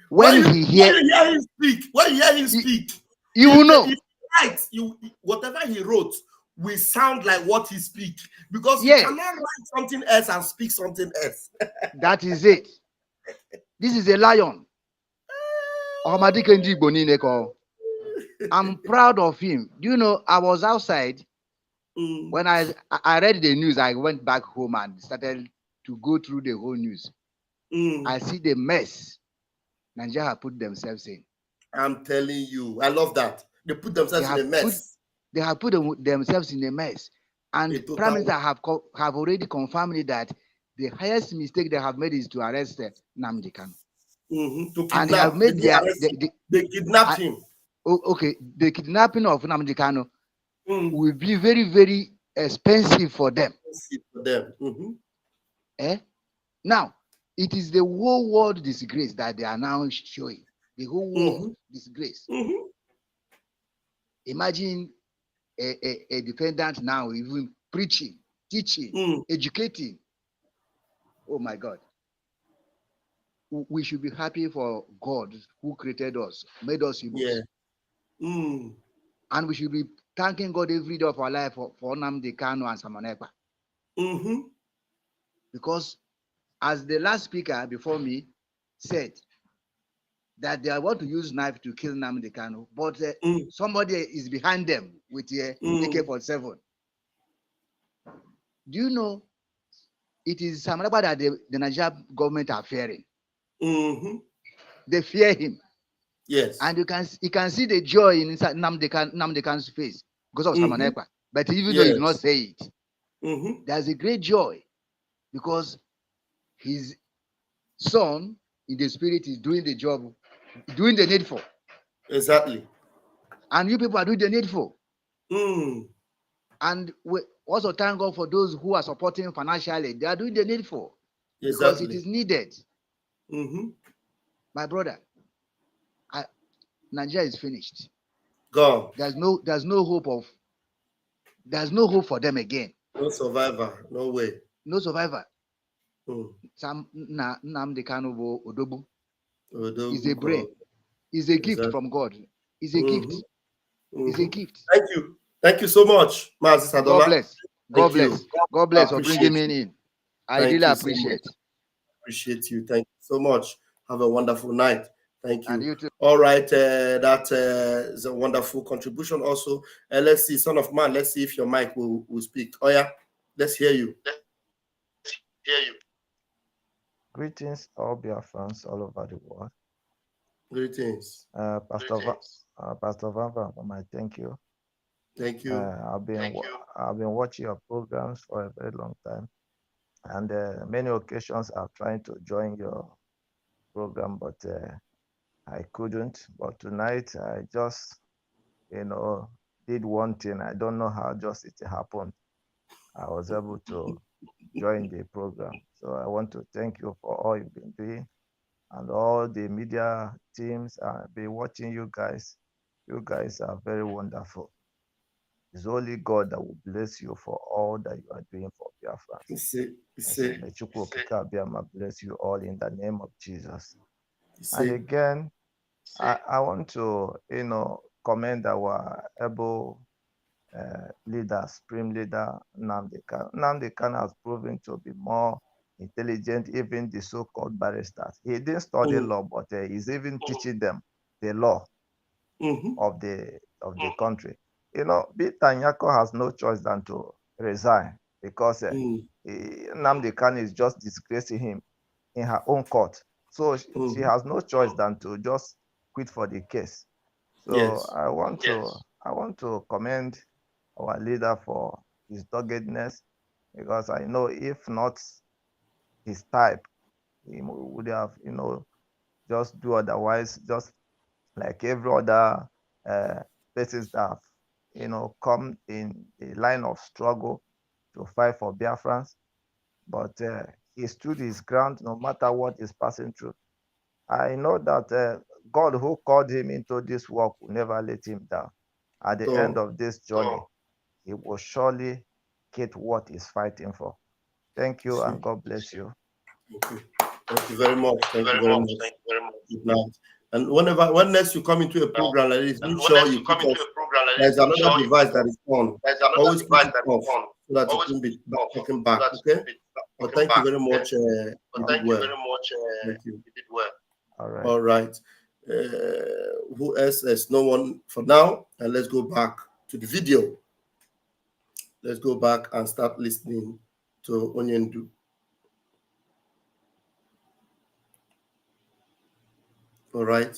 When you hear him speak, you will know. Whatever he wrote will sound like what he speak, because you cannot write something else and speak something else. That is it. This is a lion. I'm proud of him. Do you know, I was outside when I read the news. I went back home and started to go through the whole news. I see the mess Nigeria have put themselves in. I'm telling you, I love that. They put themselves in a mess. They have put themselves in a mess. And Prime Minister have already confirmed that the highest mistake they have made is to arrest Nnamdi Kanu. And they have made they kidnapped him. Okay, the kidnapping of Nnamdi Kanu will be very, very expensive for them. Now, it is the whole world disgrace that they are now showing. The whole world disgrace. Imagine a defendant now even preaching, teaching, educating. Oh my God. We should be happy for God who created us, made us humans. And we should be thanking God every day of our life for Nnamdi Kanu and Simon Ekpa. Because as the last speaker before me said, that they want to use knife to kill Nnamdi Kanu, but somebody is behind them with AK-47. Do you know it is Simon Ekpa that the Nigerian government are fearing? They fear him. Yes. And you can see the joy in Nnamdi Kanu's face because of Simon Ekpa. But even though he did not say it, there's a great joy because his son in the spirit is doing the job, doing the needful. Exactly. And you people are doing the needful. Mm. And we also thank God for those who are supporting financially. They are doing the needful. Exactly. Because it is needed. Mm-hmm. My brother, Nigeria is finished. Gone. There's no hope for them again. No survivor. No way. No survivor. Mm. Sam Nnamdi Kanu Odogwu is a brain. Is a gift from God. Is a gift. Is a gift. Thank you. Thank you so much, Mazi Sadola. God bless. God bless. God bless for bringing me in. I really appreciate. Appreciate you. Thank you so much. Have a wonderful night. Thank you. And you too. All right. That is a wonderful contribution also. Let's see, son of man, let's see if your mic will speak. Oh, yeah. Let's hear you. Greetings, all Biafrans all over the world. Greetings. Pastor Van, I thank you. Thank you. I've been watching your programs for a very long time, and many occasions I've tried to join your program, but I couldn't. But tonight I just, did one thing. I don't know how just it happened. I was able to join the program. So I want to thank you for all you've been doing, and all the media teams. I've been watching you guys. You guys are very wonderful. It's only God that will bless you for all that you are doing for Biafra. May Chukwu Okike bless you all in the name of Jesus. And again, I want to, commend our able leader, supreme leader, Nnamdi Kanu. Nnamdi Kanu has proven to be more intelligent, even the so-called barristers. He didn't study law, but he's even teaching them the law of the country. Bita Nyako has no choice than to resign, because Nnamdi Kanu is just disgracing him in her own court. So she has no choice than to just quit for the case. So I want to commend our leader for his doggedness, because I know if not his type, he would have, just do otherwise, just like every other places that have, come in the line of struggle to fight for Biafrans. But he stood his ground no matter what he's passing through. I know that God, who called him into this work, will never let him down. At the end of this journey, he will surely get what he's fighting for. Thank you, and God bless you. Thank you. Thank you very much. Thank you very much. Good night. And when next you come into a program like this, make sure you put off. There's another device that is on. Always put it off so that you can be talking back. Okay. Well, thank you very much. You did well. Thank you. All right. All right. Who else? There's no one for now. And let's go back to the video. Let's go back and start listening to Onyendu. All right.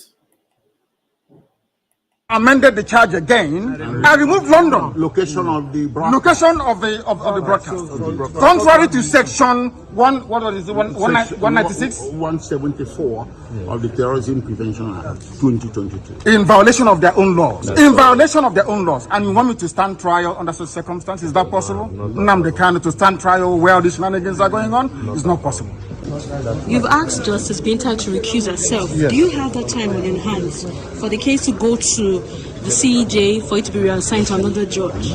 Amended the charge again and removed London. Location of the broadcast. Contrary to section 196, 174 of the Terrorism Prevention Act 2022. In violation of their own laws. Violation of their own laws. And you want me to stand trial under such circumstances? Is that possible? Nnamdi Kanu to stand trial where these shenanigans are going on? It's not possible. You've asked Justice Binta to recuse herself. Yes. Do you have that time on your hands for the case to go to the CEJ for it to be reassigned to another judge?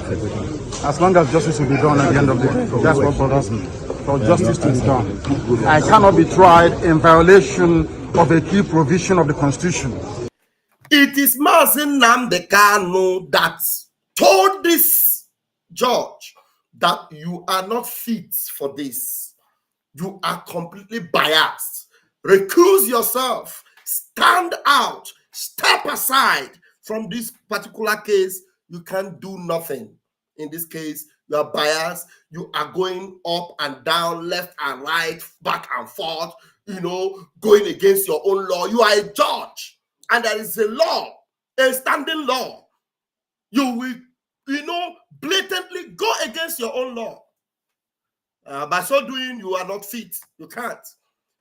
As long as justice will be done at the end of the day. That's what bothers me. For justice to be done. I cannot be tried in violation of a key provision of the Constitution. It is Mazi Nnamdi Kanu that told this judge that you are not fit for this. You are completely biased. Recuse yourself. Stand out. Step aside from this particular case. You can't do nothing. In this case, you are biased. You are going up and down, left and right, back and forth, going against your own law. You are a judge. And there is a law, a standing law. You will, blatantly go against your own law. By so doing, you are not fit. You can't.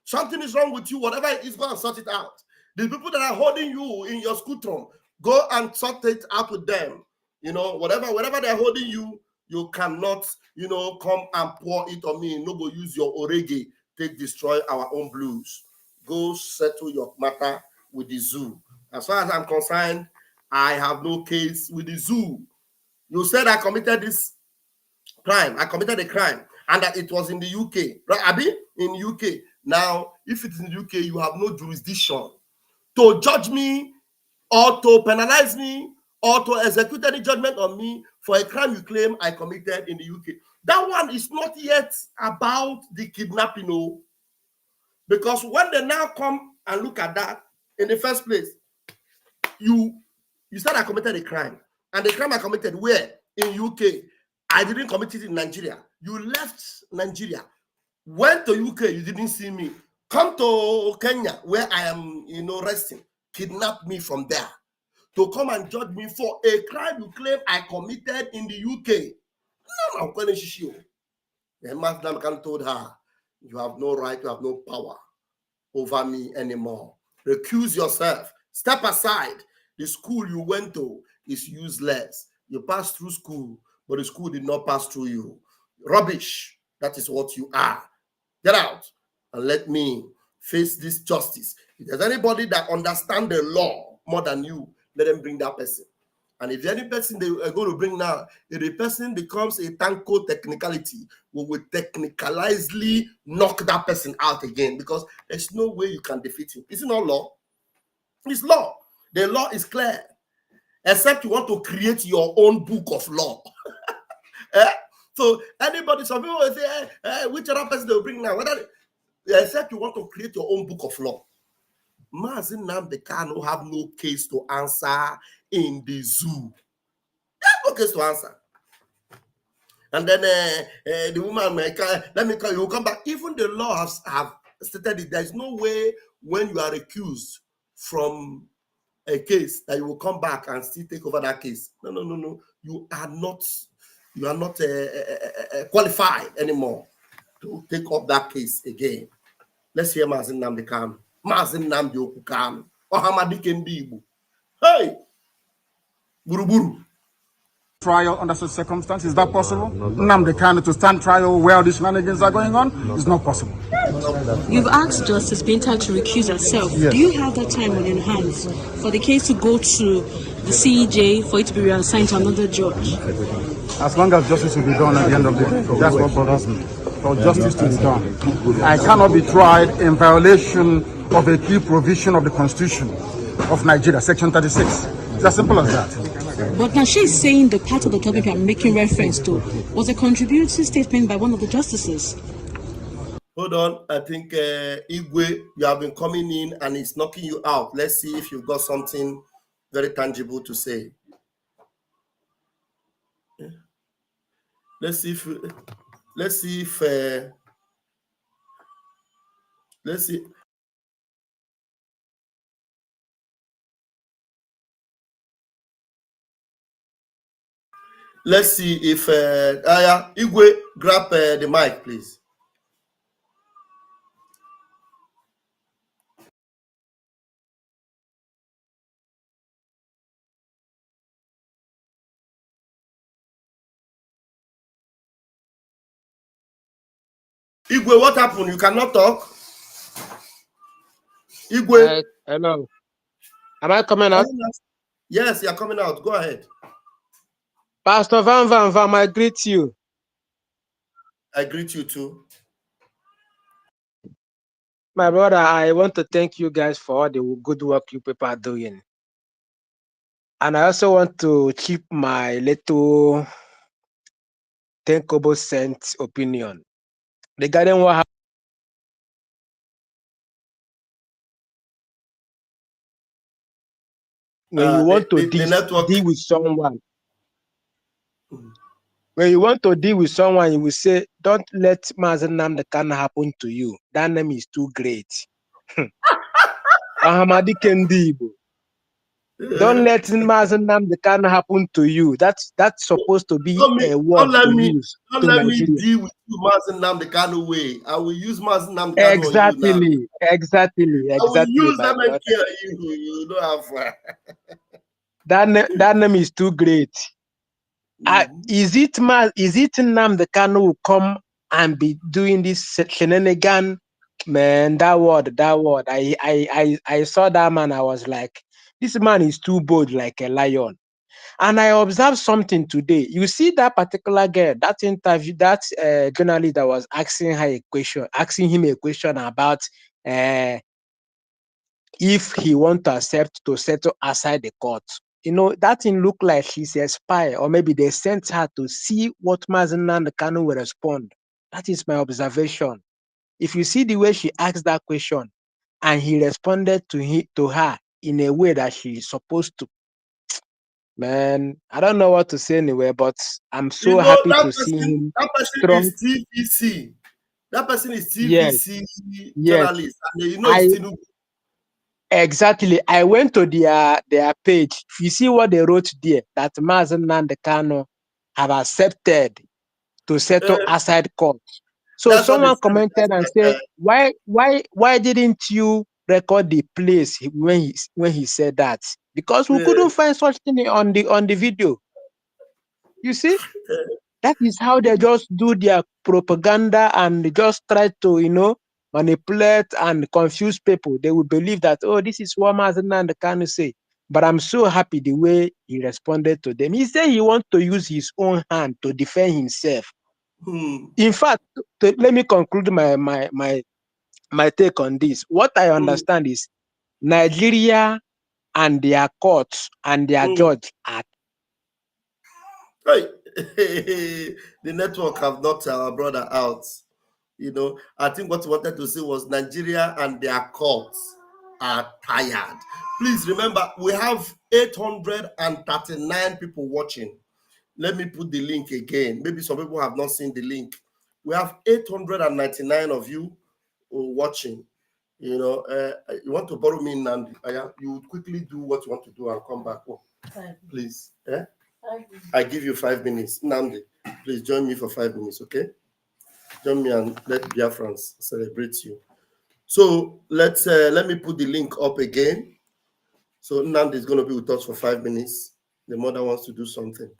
Something is wrong with you. Whatever it is, go and sort it out. The people that are holding you in your courtroom, go and sort it out with them. You know, whatever they're holding you, you cannot, you know, come and pour it on me. No, go use your orege to destroy our own blues. Go settle your matter with the zoo. As far as I'm concerned, I have no case with the zoo. You said I committed this crime. I committed a crime, and that it was in the UK, right? Abi, in UK. Now, if it's in the UK, you have no jurisdiction to judge me or to penalize me or to execute any judgment on me for a crime you claim I committed in the UK. That one is not yet about the kidnapping, no. Because when they now come and look at that, in the first place, you said I committed a crime, and the crime I committed where? In UK. I didn't commit it in Nigeria. You left Nigeria, went to UK, you didn't see me. Come to Kenya, where I am, you know, resting. Kidnap me from there to come and judge me for a crime you claim I committed in the UK. No, I'm going to shoot you. The Master Namdekan told her, you have no right, you have no power over me anymore. Recuse yourself. Step aside. The school you went to is useless. You passed through school, but the school did not pass through you. Rubbish. That is what you are. Get out and let me face this justice. If there's anybody that understands the law more than you, let them bring that person. And if any person they are going to bring now, if the person becomes a tanko technicality, we will technicalizely knock that person out again, because there's no way you can defeat him. Is it not law? It's law. The law is clear. Except you want to create your own book of law. So anybody, some people will say, which other person they will bring now? Except you want to create your own book of law. Mazi Nnamdi Kanu have no case to answer in the zoo. No case to answer. And then the woman, let me call you, come back. Even the law have stated it. There's no way when you are accused from a case that you will come back and still take over that case. No. You are not qualified anymore to take up that case again. Let's hear Mazi Nnamdi Kanu. Mazi Nnamdi Okwu Kanu. Ohamadike ndị Igbo. Hey! Buruburu. Trial under such circumstances, is that possible? Nnamdi Kanu to stand trial where these shenanigans are going on? It's not possible. You've asked Justice Binta to recuse herself. Yes. Do you have that time on your hands for the case to go to the CEJ for it to be reassigned to another judge? As long as justice will be done at the end of the day, that's what bothers me. For justice to be done. I cannot be tried in violation of a key provision of the Constitution of Nigeria, Section 36. It's as simple as that. But now she's saying the part of the topic I'm making reference to was a contributory statement by one of the justices. Hold on, I think Igwe, you have been coming in and it's knocking you out. Let's see if you've got something very tangible to say. Let's see. Let's see if Igwe, grab the mic, please. Igwe, what happened? You cannot talk? Igwe. Hello. Am I coming out? Yes, you're coming out. Go ahead. Pastor Van, I greet you. I greet you too. My brother, I want to thank you guys for all the good work you people are doing. And I also want to keep my little 10-kobo-cent opinion regarding what happened. When you want to deal with someone, when you want to deal with someone, you will say, don't let Mazi Nnamdi Kanu happen to you. That name is too great. Ahamadi Kendi Igbo. Don't let Mazen Nnamdi Kanu happen to you. That's supposed to be a word to use to Nigeria. Deal with you, Mazen Nnamdi Kanu way. I will use Mazen Nnamdi Kanu Exactly, on you now. exactly. I will use My MNK brother. on you. You don't have fun. That name is too great. Is it Nnamdi Kanu will come and be doing this shenanigan? Man, that word. I saw that man. I was like, this man is too bold, like a lion. And I observed something today. You see that particular girl, that interview, that journalist that was asking him a question about if he want to accept to settle outside the court. You know, that thing look like she's a spy, or maybe they sent her to see what Mazen Nnamdi Kanu will respond. That is my observation. If you see the way she asked that question, and he responded to her in a way that she is supposed to, man, I don't know what to say anyway, but I'm so happy to see him strong. Is TVC. That person is TVC journalist, and you know it's Tinubu. Exactly. I went to their page. You see what they wrote there, that Mazen Nnamdi Kanu have accepted to settle outside court. So someone commented and said, why didn't you record the place when he said that? Because we couldn't find such thing on the video. You see? That is how they just do their propaganda and they just try to, manipulate and confuse people. They will believe that, oh, this is what Mazen Nnamdi Kanu say. But I'm so happy the way he responded to them. He said he wants to use his own hand to defend himself. In fact, let me conclude my take on this. What I understand is Nigeria and their courts and their judge are. Right. The network have knocked our brother out. I think what he wanted to say was Nigeria and their courts are tired. Please remember, we have 839 people watching. Let me put the link again. Maybe some people have not seen the link. We have 899 of you watching. You want to borrow me, Nandi? You quickly do what you want to do and come back. Please. I give you 5 minutes. Nandi, please join me for 5 minutes, okay? Join me and let Biafrans celebrate you. So let me put the link up again. So Nandi is going to be with us for 5 minutes. The mother wants to do something.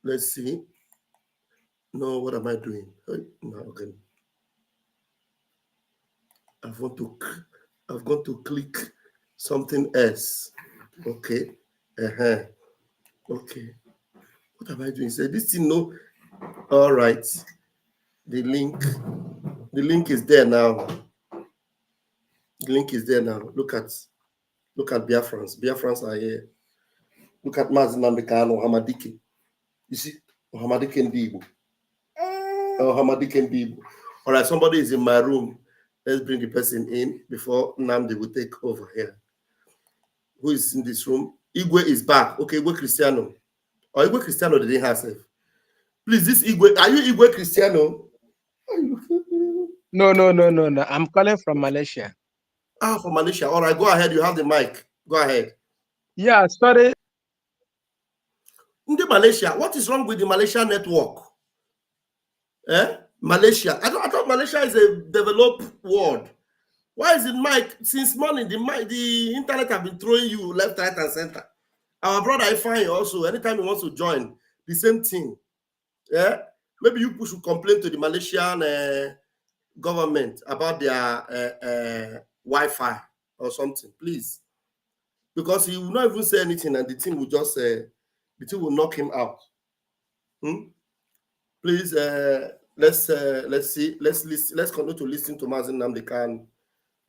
Let's see. No, what am I doing? No, okay. I've got to click something else. Okay. Okay. What am I doing? Say this thing, no. All right. The link is there now. The link is there now. Look at Biafrans. Biafrans are here. Look at Mazen Nnamdi Kanu, Hamadike. You see? Hamadike Ndibo. Hamadike Ndibo. All right, somebody is in my room. Let's bring the person in before Nnamdi will take over here. Who is in this room? Igwe is back. Okay, Igwe Cristiano. Or Igwe Cristiano didn't have self. Please, this Igwe, are you Igwe Cristiano? No. I'm calling from Malaysia. From Malaysia. All right, go ahead. You have the mic. Go ahead. Yeah, sorry. In Malaysia, what is wrong with the Malaysia network? Malaysia. I thought Malaysia is a developed world. Why is it, Mike? Since morning, the internet have been throwing you left, right, and center. Our brother Ifeanyi also, anytime he wants to join, the same thing. Yeah, maybe you should complain to the Malaysian government about their Wi-Fi or something, please, because he will not even say anything, and the team will just the team will knock him out. Please, let's see, let's continue to listen to Mazen Nnamdi Kanu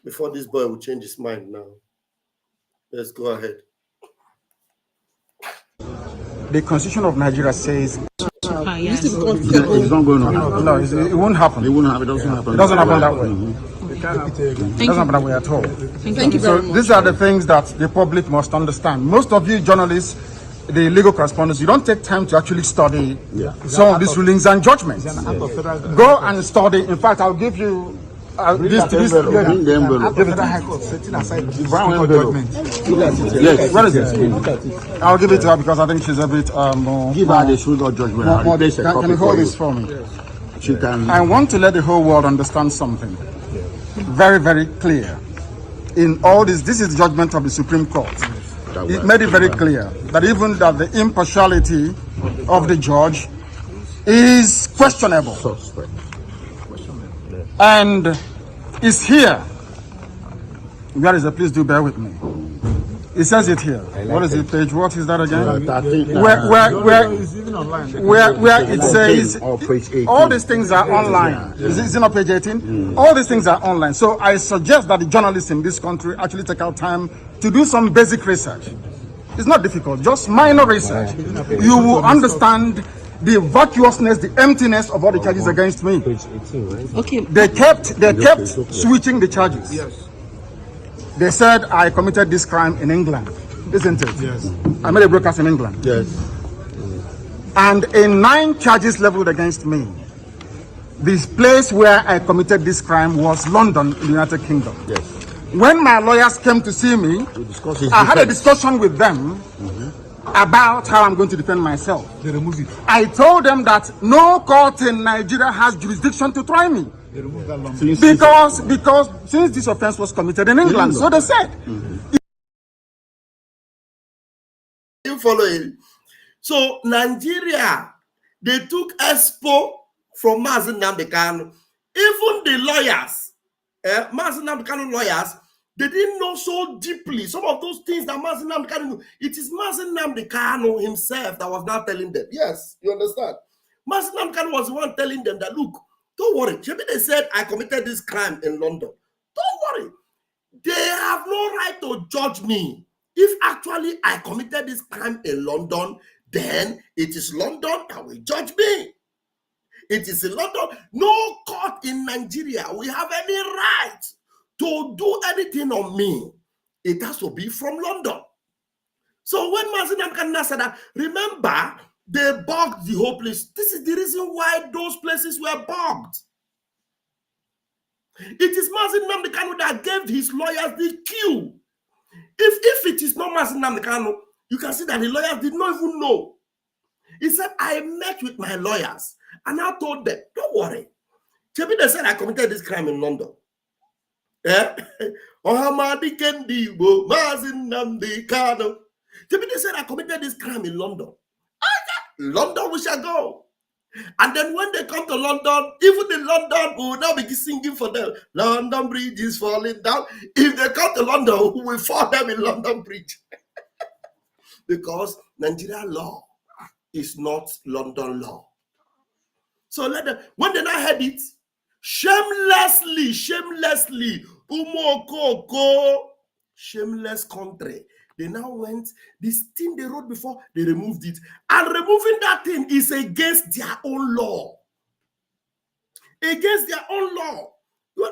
before this boy will change his mind now. Let's go ahead. The Constitution of Nigeria says It's not going on. No, it won't happen. It won't happen. It doesn't happen. It doesn't happen that way. It doesn't happen that way at all. Thank you so very much. These are the things that the public must understand. Most of you journalists, the legal correspondents, you don't take time to actually study some of these rulings and judgments. Go and study. In fact, I'll give you Bring the envelope. High Court setting aside The brown envelope. Yes. Where is it? I'll give it to her because I think she's a bit more. Give her the shoulder judgment. Can you hold this for me? She can. I want to let the whole world understand something very, very clear. In all this is the judgment of the Supreme Court. It made it very clear that even that the impartiality of the judge is questionable. And it's here. Where is it? Please do bear with me. It says it here. What is it, page? What is that again? Where it says all these things are online. Is it not page 18? All these things are online. So I suggest that the journalists in this country actually take out time to do some basic research. It's not difficult, just minor research. You will understand the vacuousness, the emptiness of all the charges against me. Okay. They kept switching the charges. Yes. They said I committed this crime in England, isn't it? Yes. I made a broadcast in England. Yes. And in 9 charges leveled against me, this place where I committed this crime was London, in the United Kingdom. Yes. When my lawyers came to see me, I had a discussion with them about how I'm going to defend myself. They removed it. I told them that no court in Nigeria has jurisdiction to try me. They removed that lump. Because since this offense was committed in England, so they said. You follow it. So Nigeria, they took Expo from Mazi Nnamdi Kanu. Even the lawyers, Mazi Nnamdi Kanu lawyers, they didn't know so deeply some of those things that Mazi Nnamdi Kanu knew. It is Mazi Nnamdi Kanu himself that was now telling them. Yes, you understand? Mazi Nnamdi Kanu was the one telling them that, look, don't worry. Maybe they said I committed this crime in London. Don't worry. They have no right to judge me. If actually I committed this crime in London, then it is London that will judge me. It is in London. No court in Nigeria will have any right to do anything on me. It has to be from London. So when Mazi Nnamdi Kanu said that, remember, they bugged the whole place. This is the reason why those places were bugged. It is Mazi Nnamdi Kanu that gave his lawyers the cue. If it is not Mazi Nnamdi Kanu, you can see that the lawyers did not even know. He said, I met with my lawyers and I told them, don't worry. Maybe they said I committed this crime in London. Yeah? Ohamadi Kendibo, Mazi Nnamdi Kanu. Maybe they said I committed this crime in London. London we shall go. And then when they come to London, even in London, we will now be singing for them. London Bridge is falling down. If they come to London, we will fall them in London Bridge. Because Nigerian law is not London law. So let them, when they now heard it, shamelessly, shameless country. They now went, this thing they wrote before, they removed it. And removing that thing is against their own law. Against their own law.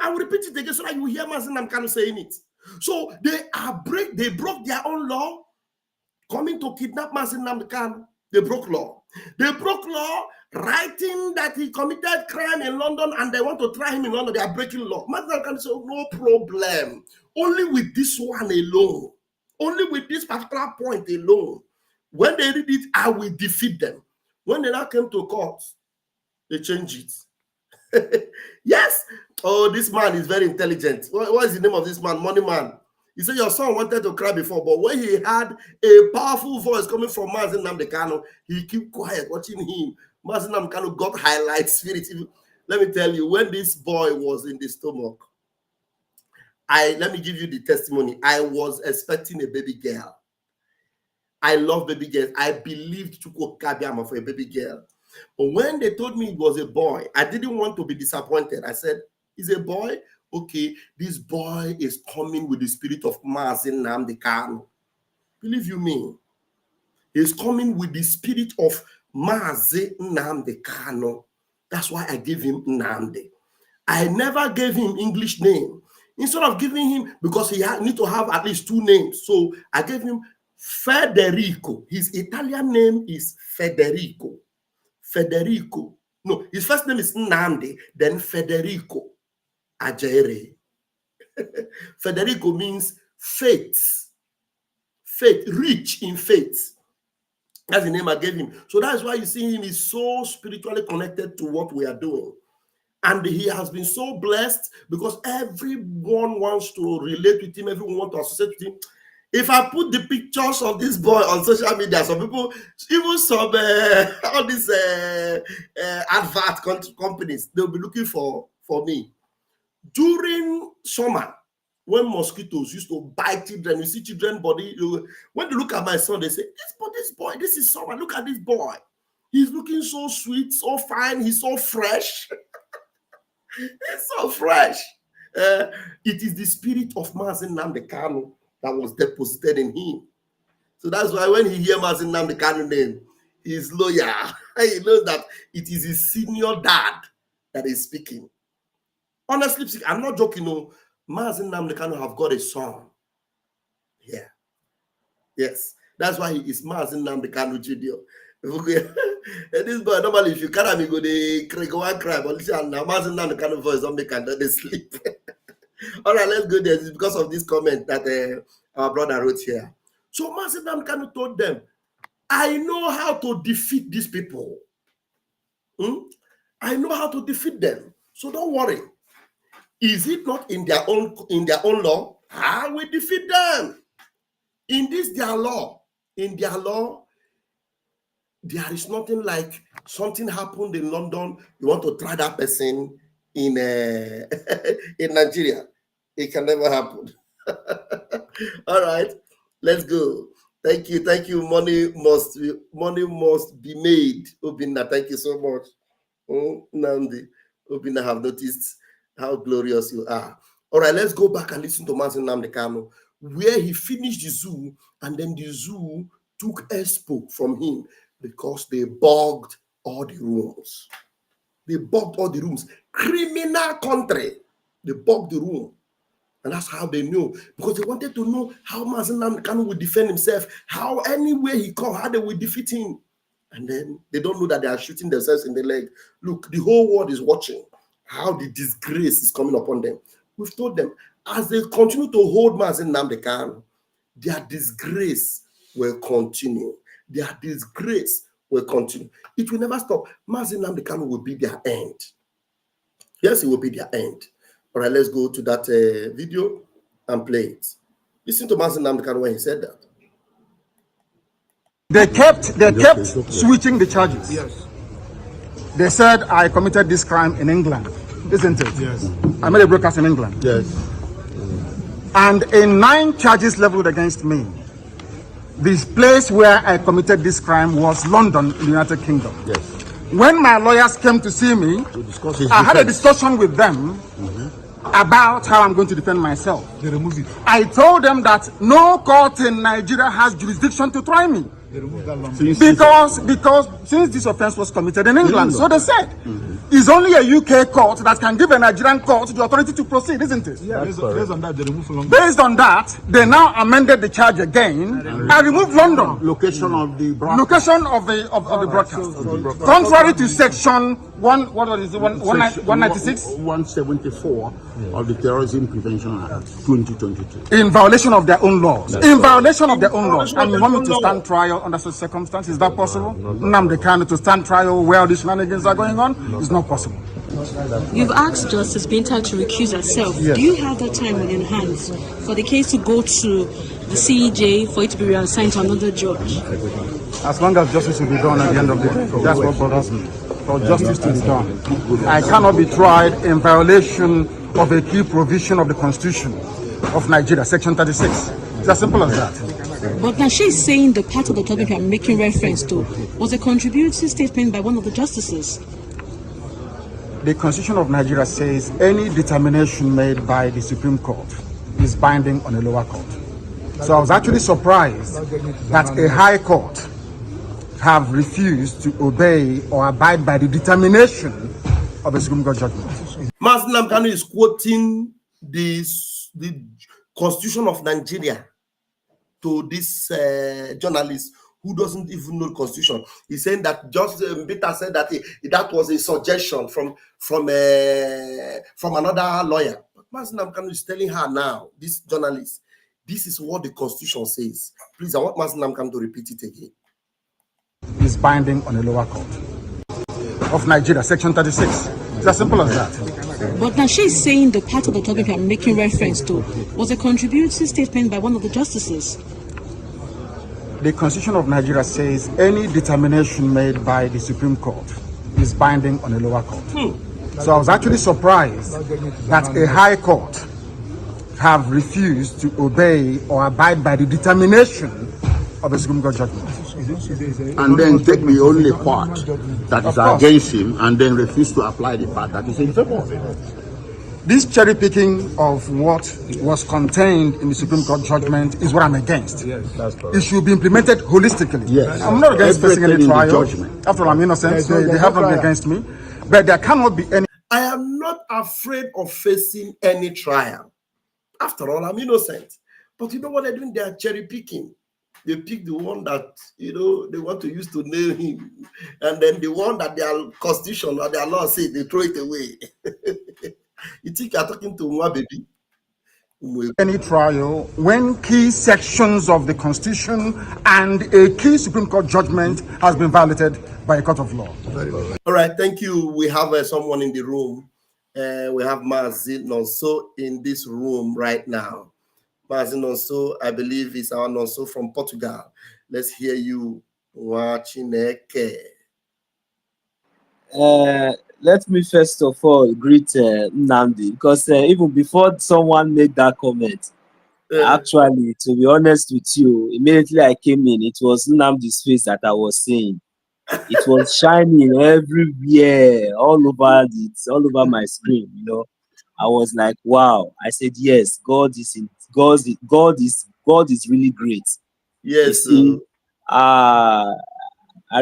I will repeat it again so that you hear Mazi Nnamdi Kanu saying it. So they broke their own law, coming to kidnap Mazi Nnamdi Kanu. They broke law. They broke law, writing that he committed crime in London and they want to try him in London. They are breaking law. Mazi Nnamdi Kanu said, no problem. Only with this one alone. Only with this particular point alone. When they read it, I will defeat them. When they now came to court, they changed it. Yes. Oh, this man is very intelligent. What is the name of this man? Money Man. He said your son wanted to cry before, but when he had a powerful voice coming from Mazi Nnamdi Kanu, he kept quiet watching him. Mazi Nnamdi Kanu got highlight spirit. Let me tell you, when this boy was in the stomach, let me give you the testimony. I was expecting a baby girl. I love baby girls. I believed Chukwu Kabiama for a baby girl. But when they told me it was a boy, I didn't want to be disappointed. I said, it's a boy? Okay, this boy is coming with the spirit of Mazi Nnamdi Kanu. Believe you me, he's coming with the spirit of Mazi Nnamdi Kanu. That's why I gave him Nnamdi. I never gave him English name. Instead of giving him, because he need to have at least 2 names. So I gave him Federico. His Italian name is Federico. Federico. No, his first name is Nnamdi, then Federico. Ajere. Federico means faith. Faith, rich in faith. That's the name I gave him. So that's why you see him is so spiritually connected to what we are doing. And he has been so blessed because everyone wants to relate with him, everyone wants to associate with him. If I put the pictures of this boy on social media, some people, even some all these advert companies, they'll be looking for me. During summer, when mosquitoes used to bite children, you see children body. When they look at my son, they say, this boy, this is summer. Look at this boy. He's looking so sweet, so fine. He's so fresh. He's so fresh. It is the spirit of Mazi Nnamdi Kanu that was deposited in him. So that's why when he hears Mazi Nnamdi Kanu name, he's loyal. He knows that it is his senior dad that is speaking. Honestly, I'm not joking. No, Mazi Nnamdi Kanu have got a son. Yeah. Yes. That's why he is Mazi Nnamdi Kanu Jr. This boy, normally, if you carry me, go to cry, but listen, now Mazi Nnamdi Kanu voice don't make another sleep. All right, let's go there. It's because of this comment that our brother wrote here. So Mazi Nnamdi Kanu told them, I know how to defeat these people. I know how to defeat them. So don't worry. Is it not in their own law? I will defeat them. In this their law. In their law, there is nothing like something happened in London. You want to try that person in in Nigeria. It can never happen. All right, let's go. Thank you. Money must be made. Obinna, thank you so much. Nandi, Obinna, have noticed how glorious you are. All right, let's go back and listen to Mazi Nnamdi Kanu, where he finished the zoo, and then the zoo took expo from him because they bugged all the rooms. They bugged all the rooms. Criminal country. They bugged the room. And that's how they knew, because they wanted to know how Mazi Nnamdi Kanu would defend himself, how anywhere he come, how they would defeat him. And then they don't know that they are shooting themselves in the leg. Look, the whole world is watching how the disgrace is coming upon them. We've told them, as they continue to hold Mazi Nnamdi Kanu, their disgrace will continue. Their disgrace will continue. It will never stop. Mazi Nnamdi Kanu will be their end. Yes, it will be their end. All right, let's go to that video and play it. Listen to Mazi Nnamdi Kanu when he said that. They kept switching the charges. Yes. They said I committed this crime in England, isn't it? Yes. I made a broadcast in England. Yes. And in 9 charges leveled against me, this place where I committed this crime was London, in the United Kingdom. Yes. When my lawyers came to see me, I had a discussion with them about how I'm going to defend myself. They removed it. I told them that no court in Nigeria has jurisdiction to try me. They removed that long because since this offense was committed in England, so they said it's only a UK court that can give a Nigerian court the authority to proceed, isn't it? Yeah, based on that, they removed London. Based on that, they now amended the charge again. I removed London. Location of the broadcast. Location of the broadcast. Contrary to section 196, 174 of the Terrorism Prevention Act 2022. In violation of their own laws. In violation of their own laws. And you want me to stand trial under such circumstances? Is that possible? Nnamdi Kanu to stand trial where all these shenanigans are going on? It's not possible. You've asked Justice Binta to recuse herself. Yes. Do you have that time on your hands for the case to go to the CEJ for it to be reassigned to another judge? As long as justice will be done at the end of the day. That's what bothers me. For justice to be done. I cannot be tried in violation of a key provision of the Constitution of Nigeria, Section 36. It's as simple as that. But now she's saying the part of the topic I'm making reference to was a contributory statement by one of the justices. The Constitution of Nigeria says any determination made by the Supreme Court is binding on a lower court. So I was actually surprised that a high court have refused to obey or abide by the determination of a Supreme Court judgment. Mazi Nnamdi Kanu is quoting the Constitution of Nigeria to this journalist who doesn't even know the Constitution. He's saying that just Peter said that that was a suggestion from another lawyer. But Mazi Nnamdi Kanu is telling her now, this journalist, this is what the Constitution says. Please, I want Mazi Nnamdi Kanu to repeat it again. Is binding on a lower court of Nigeria, Section 36. It's as simple as that. But now she's saying the part of the topic I'm making reference to was a contributory statement by one of the justices. The Constitution of Nigeria says any determination made by the Supreme Court is binding on a lower court. So I was actually surprised that a high court have refused to obey or abide by the determination of a Supreme Court judgment. And then take the only part that is against him and then refuse to apply the part that is in favor of it. This cherry picking of what was contained in the Supreme Court judgment is what I'm against. Yes, that's correct. It should be implemented holistically. Yes. I'm not against facing any trial. Judgment. After all, I'm innocent. They have not been against me. But there cannot be any. I am not afraid of facing any trial. After all, I'm innocent. But you know what they're doing? They are cherry picking. They pick the one that, they want to use to nail him. And then the one that their constitution or their law say, they throw it away. You think you're talking to one baby? Any trial when key sections of the Constitution and a key Supreme Court judgment has been violated by a court of law. All right, thank you. We have someone in the room. We have Mazi Nonso in this room right now. Mazi Nonso, I believe, is our Nonso from Portugal. Let's hear you. Let me first of all greet Nnamdi, because even before someone made that comment, actually, to be honest with you, immediately I came in, it was Nnamdi's face that I was seeing. It was shining everywhere, all over my screen. I was like, wow. I said, yes, God is really great. Yes. I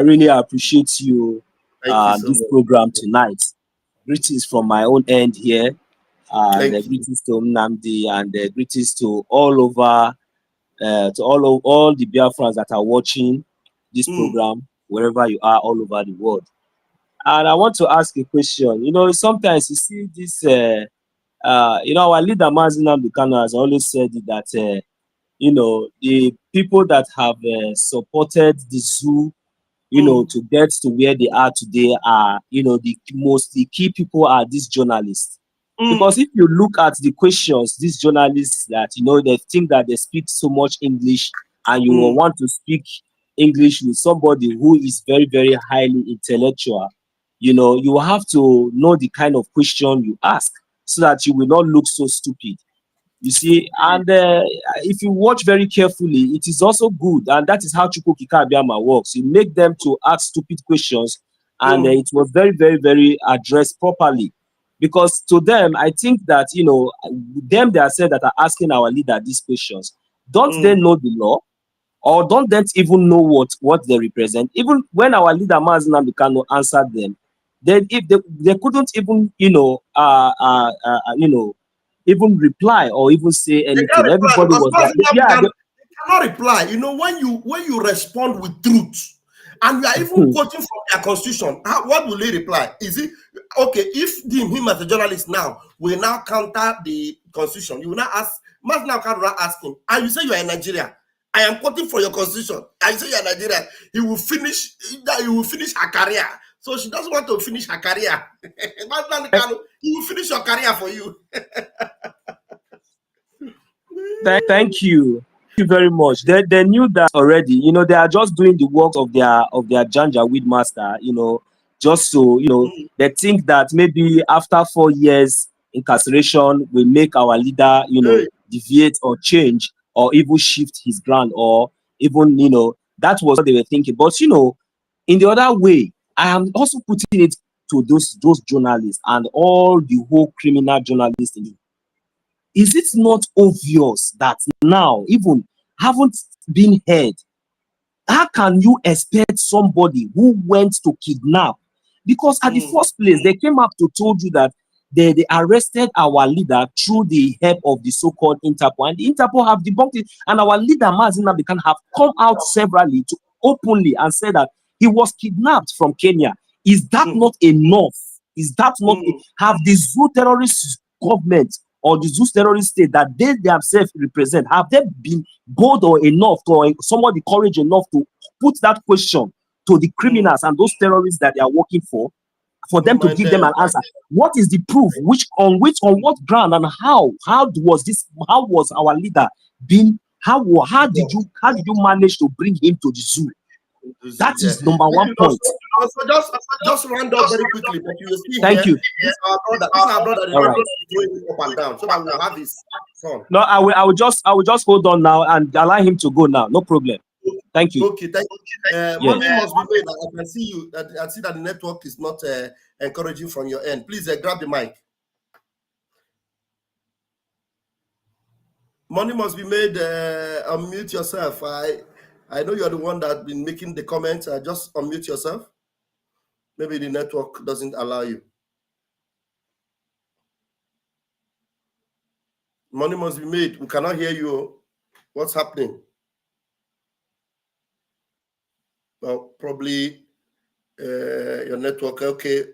really appreciate you. This program tonight. Greetings from my own end here. Greetings to Nnamdi and greetings to all over, all the Biafrans that are watching this program, wherever you are, all over the world. And I want to ask a question. Sometimes you see this, our leader Mazi Nnamdi Kanu has always said that, the people that have supported the zoo, to get to where they are today are, the key people are these journalists. Because if you look at the questions, these journalists that, they think that they speak so much English and you will want to speak English with somebody who is very, very highly intellectual, you have to know the kind of question you ask so that you will not look so stupid. You see, and if you watch very carefully, it is also good, and that is how Chukwuka Abiyama works. You make them to ask stupid questions, and it was very, very, very addressed properly. Because to them, I think that, them they are said that are asking our leader these questions. Don't they know the law? Or don't they even know what they represent? Even when our leader Mazi Nnamdi Kanu answered them, they couldn't even, even reply or even say anything. Everybody was like, they cannot reply. When you respond with truth and you are even quoting from their constitution, what will they reply? Is it okay if him as a journalist now will now counter the constitution? You will not ask Mazi Nnamdi Kanu ask him, and you say you are in Nigeria. I am quoting from your constitution. And you say you are Nigerian. He will finish her career. So she doesn't want to finish her career. He will finish your career for you. Thank you. Thank you very much. They knew that already. They are just doing the work of their Janjaweed master, just so, they think that maybe after 4 years incarceration will make our leader, deviate or change or even shift his ground, or even, that was what they were thinking. But, in the other way, I am also putting it to those journalists and all the whole criminal journalists. Is it not obvious that now, even haven't been heard, how can you expect somebody who went to kidnap? Because at the first place, they came up to told you that they arrested our leader through the help of the so-called Interpol, and the Interpol have debunked it, and our leader Mazi Nnamdi Kanu have come out severally to openly and said that he was kidnapped from Kenya. Is that not enough? Is that not have the Zoo terrorist government or the Zoo terrorist state that they themselves represent, have they been bold or enough or somebody courage enough to put that question to the criminals and those terrorists that they are working for them to give them an answer? What is the proof? On what ground, and how was our leader being? How did you manage to bring him to the zoo? That is number one point. Just round up very quickly, but you will see. Thank you. This is our brother. All right. Going up and down, so that we'll have his son. No, I will just hold on now and allow him to go now. No problem. Thank you. Okay, thank you. Money must be made. I can see you. I see that the network is not encouraging from your end. Please grab the mic. Money must be made. Unmute yourself. I know you're the one that's been making the comments. Just unmute yourself. Maybe the network doesn't allow you. Money must be made. We cannot hear you. What's happening? Well, probably your network. Okay,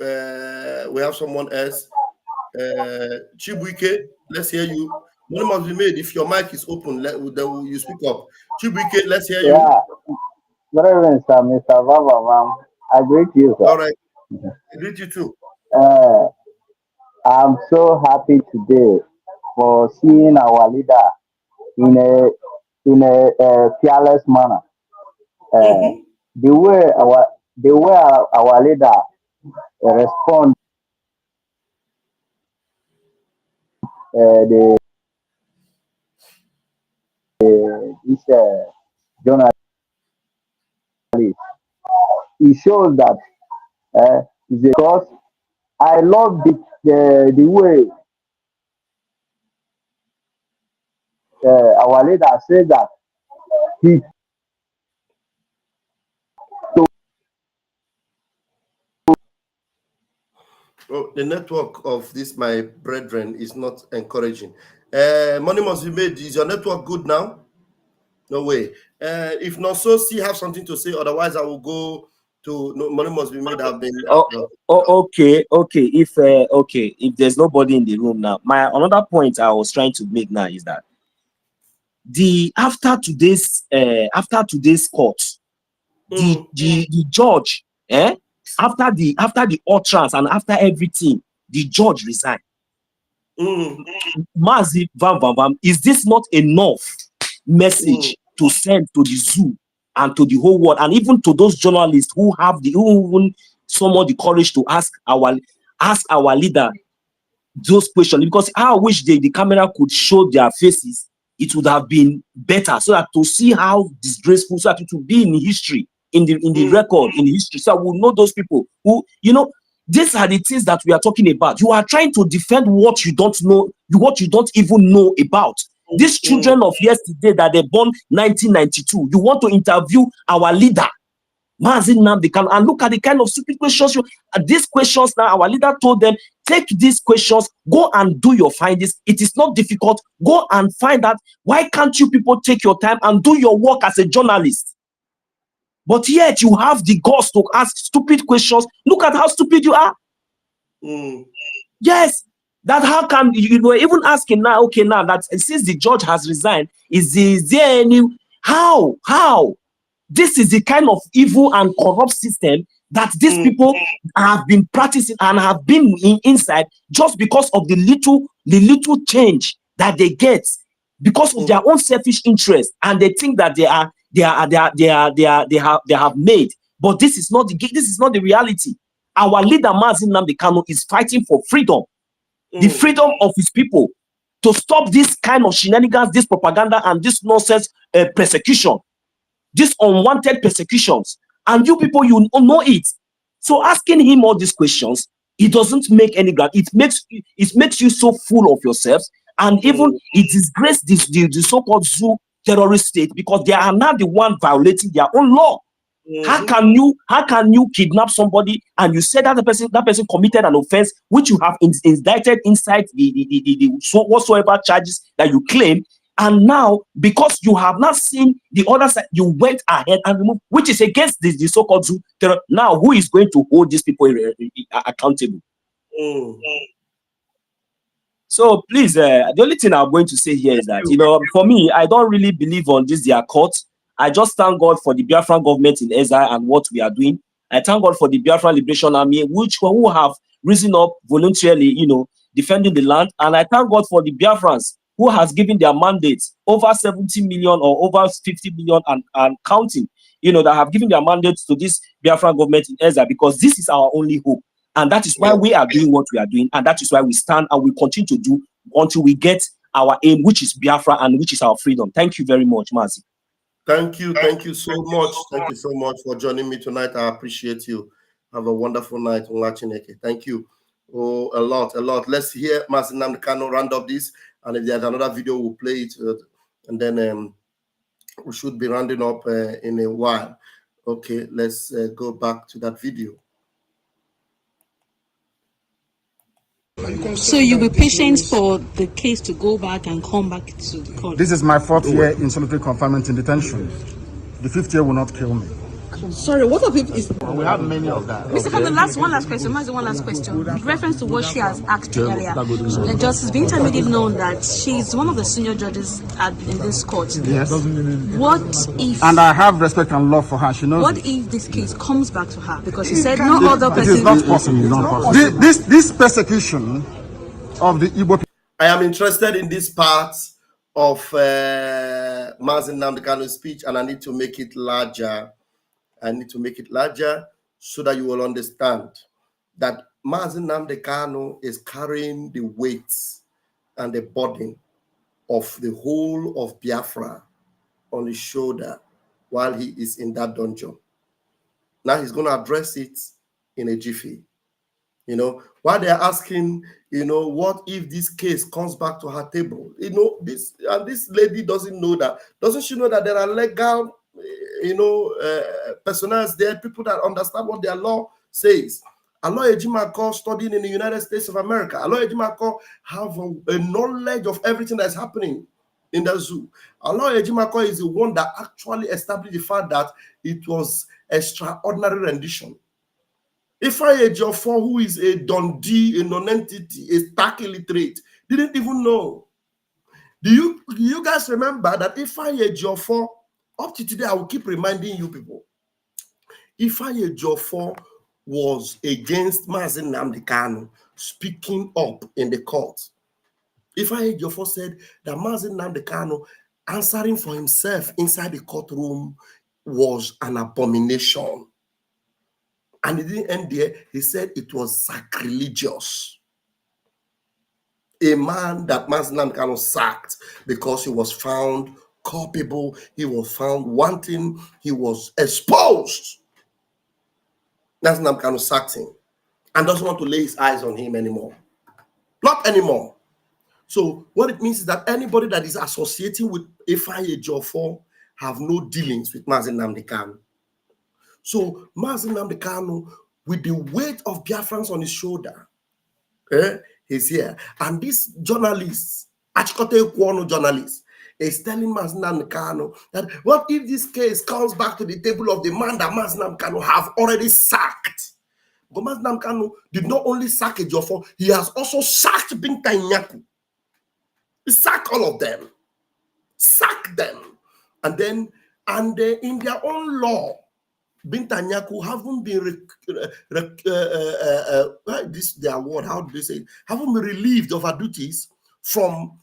we have someone else. Chibuike, let's hear you. Money must be made. If your mic is open, you speak up. Chibuike, let's hear you. Yeah, Reverend sir, Mr. Vava, I greet you, sir. All right, I greet you too. I'm so happy today for seeing our leader in a fearless manner. The way our leader respond this journalist, it shows that because I love the way our leader said that he the network of this my brethren is not encouraging. Money must be made. Is your network good now? No way. If not so, see have something to say. Otherwise, I will go to money must be made. Have been. Okay. If there's nobody in the room now, my another point I was trying to make now is that after today's court, the judge, after the utterance and after everything, the judge resigned. Mazi Vam, is this not enough message to send to the zoo and to the whole world, and even to those journalists who even summoned the courage to ask our leader those questions? Because I wish the camera could show their faces. It would have been better, so that to see how disgraceful, so that it will be in history, in the record, in history, so we'll know those people who, these are the things that we are talking about. You are trying to defend what you don't know, what you don't even know about. These children of yesterday that they born 1992, you want to interview our leader, Mazi Nnamdi Kanu, and look at the kind of stupid questions these questions now. Our leader told them, take these questions, go and do your findings. It is not difficult. Go and find out. Why can't you people take your time and do your work as a journalist? But yet you have the guts to ask stupid questions. Look at how stupid you are. Yes, that how can you were even asking now? Okay, now that since the judge has resigned, is there any how? This is the kind of evil and corrupt system that these people have been practicing and have been inside just because of the little change that they get because of their own selfish interest, and they think that they have made. But this is not the reality. Our leader Mazi Nnamdi Kanu is fighting for freedom, the freedom of his people, to stop this kind of shenanigans, this propaganda, and this nonsense persecution. These unwanted persecutions, and you people, you know it. So asking him all these questions, it doesn't make any ground. It makes you so full of yourselves, and even it disgraces the so-called zoo terrorist state, because they are now the one violating their own law. How can you kidnap somebody and you say that the person committed an offense which you have indicted inside the whatsoever charges that you claim, And now, because you have not seen the other side, you went ahead and removed, which is against the so-called zoo. Now, who is going to hold these people accountable? So please, the only thing I'm going to say here is that, for me, I don't really believe on this, their court. I just thank God for the Biafran government in exile and what we are doing. I thank God for the Biafran Liberation Army, who have risen up voluntarily, defending the land. And I thank God for the Biafrans who has given their mandates over 70 million or over 50 million and counting, that have given their mandates to this Biafran government in exile, because this is our only hope. And that is why we are doing what we are doing. And that is why we stand and we continue to do until we get our aim, which is Biafra and which is our freedom. Thank you very much, Mazi. Thank you so much. Thank you so much for joining me tonight. I appreciate you. Have a wonderful night, Nwachineke. Thank you. Oh, a lot. Let's hear Mazi Nnamdi Kanu round up this. And if there's another video, we'll play it. And then we should be rounding up in a while. Okay, let's go back to that video. So you'll be patient for the case to go back and come back to the court? This is my 4th year in solitary confinement in detention. The 5th year will not kill me. Sorry, what of it is... We have many of that. Mr. Kanu, one last question. One last question. With reference to what she has asked earlier, Justice Binta made it known that she's one of the senior judges in this court. Yes. What if... And I have respect and love for her. She knows. What if this case comes back to her? Because she said no other person... It is not possible. This persecution of the Igbo... I am interested in this part of Mazi Nnamdi Kanu's speech, and I need to make it larger. So that you will understand that Mazi Nnamdi Kanu is carrying the weight and the burden of the whole of Biafra on his shoulder while he is in that dungeon. Now he's going to address it in a jiffy. While they're asking, what if this case comes back to her table? This lady doesn't know that. Doesn't she know that there are legal personnel there, people that understand what their law says? Aloy Ejimako studying in the United States of America. Aloy Ejimako have a knowledge of everything that's happening in the zoo. Aloy Ejimako is the one that actually established the fact that it was extraordinary rendition. Ifeanyi Ejiofor, who is a Dundee, a non-entity, a stark illiterate, didn't even know. Do you guys remember that Ifeanyi Ejiofor, up to today, I will keep reminding you people, Ifeanyi Ejiofor was against Mazi Nnamdi Kanu speaking up in the court. Ifeanyi Ejiofor said that Mazi Nnamdi Kanu answering for himself inside the courtroom was an abomination. And it didn't end there. He said it was sacrilegious. A man that Mazi Nnamdi Kanu sacked because he was found culpable, he was found wanting, he was exposed. Mazi Nnamdi Kanu sacked him and doesn't want to lay his eyes on him anymore. Not anymore. So what it means is that anybody that is associating with Ifeanyi Ejiofor have no dealings with Mazi Nnamdi Kanu. So Mazi Nnamdi Kanu, with the weight of Biafrans on his shoulder, he's here. And this journalist, Achikote Ekwono journalist, is telling Mazi Nnamdi Kanu that what if this case comes back to the table of the man that Mazi Nnamdi Kanu have already sacked? But Mazi Nnamdi Kanu did not only sack Ejiofor, he has also sacked Binta Nyaku. He sacked all of them. Sack them. And then, in their own law, Binta Nyaku haven't been haven't been relieved of her duties from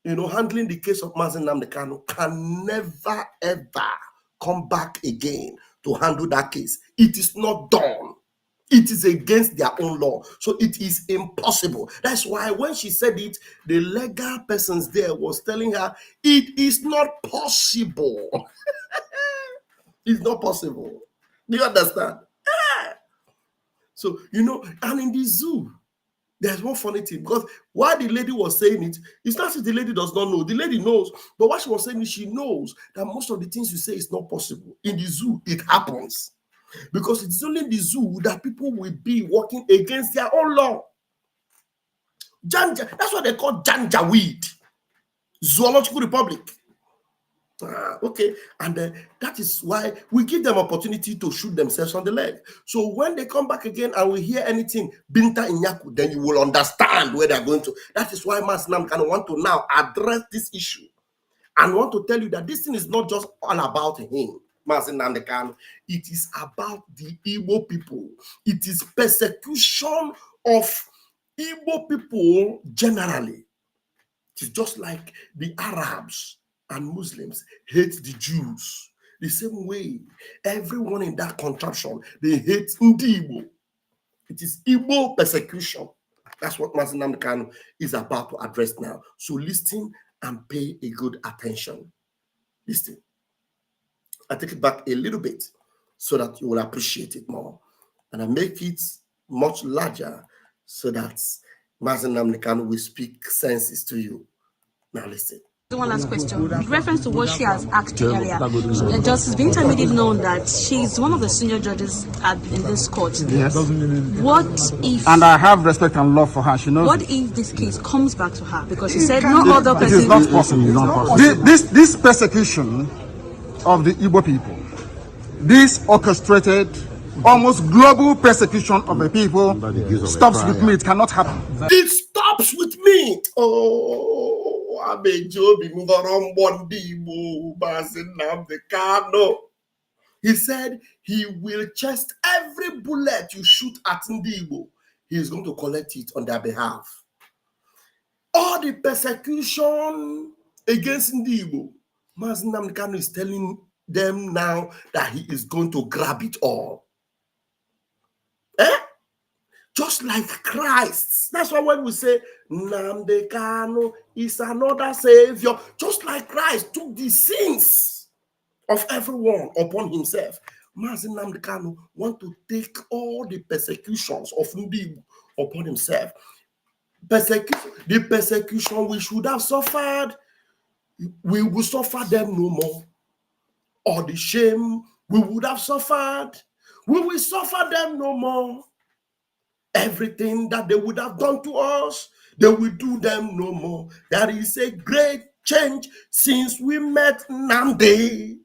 handling the case of Mazi Nnamdi Kanu, can never ever come back again to handle that case. It is not done. It is against their own law. So it is impossible. That's why when she said it, the legal persons there was telling her it is not possible. It's not possible. Do you understand? So, and in the zoo, there's one funny thing, because while the lady was saying it, it's not that the lady does not know. The lady knows, but what she was saying is she knows that most of the things you say is not possible. In the zoo, it happens. Because it's only in the zoo that people will be working against their own law. Janja, that's what they call Janjaweed. Zoological Republic. Okay, and that is why we give them opportunity to shoot themselves on the leg. So when they come back again and we hear anything Binta Inyaku, then you will understand where they're going to. That is why Masnam kind of want to now address this issue and want to tell you that this thing is not just all about him, Mazinam. It is about the Igbo people. It is persecution of Igbo people generally. It is just like the Arabs and Muslims hate the Jews. The same way, everyone in that contraption, they hate Igbo. It is Igbo persecution. That's what Mazinam Kanu is about to address now. So listen and pay a good attention. Listen. I take it back a little bit so that you will appreciate it more. And I make it much larger so that Mazinam Kanu will speak senses to you. Now listen. One last question. With reference to what she has asked earlier, Justice Binta made it known that she's one of the senior judges in this court. Yes. What if... And I have respect and love for her. She knows. What if this case comes back to her? Because she said no other person... It is not possible. This persecution of the Igbo people, this orchestrated, almost global persecution of the people stops with me. It cannot happen. It stops with me. Oh, he said he will chest every bullet you shoot at Ndibo. He is going to collect it on their behalf. All the persecution against Ndibo, Mazinam Kanu is telling them now that he is going to grab it all. Just like Christ. That's why when we say Nnamdi Kanu is another savior, just like Christ took the sins of everyone upon himself. Mazi Nnamdi Kanu want to take all the persecutions of Ndibo upon himself. The persecution we should have suffered, we will suffer them no more. Or the shame we would have suffered, we will suffer them no more. Everything that they would have done to us, they will do them no more. There is a great change since we met Nnamdi.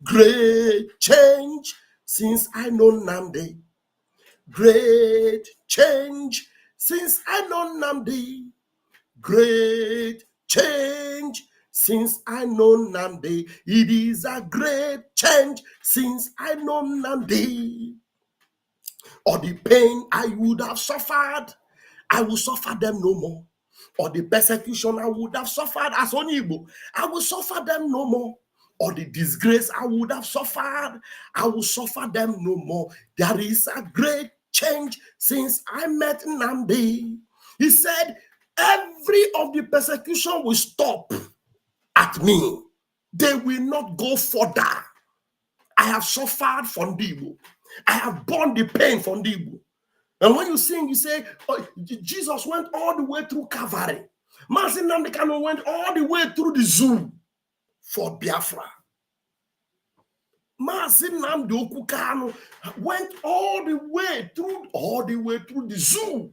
Great change since I know Nnamdi. Great change since I know Nnamdi. Great change since I know Nnamdi. It is a great change since I know Nnamdi. Or the pain I would have suffered, I will suffer them no more. Or the persecution I would have suffered as Onibo, I will suffer them no more. Or the disgrace I would have suffered, I will suffer them no more. There is a great change since I met Nnamdi. He said, every of the persecution will stop at me. They will not go further. I have suffered from Ndibo. I have borne the pain from Ndibo. And when you sing, you say, oh, Jesus went all the way through Calvary. Mazi Nnamdi Kanu went all the way through the zoo for Biafra. Mazi Nnamdi Kanu went all the way through the zoo.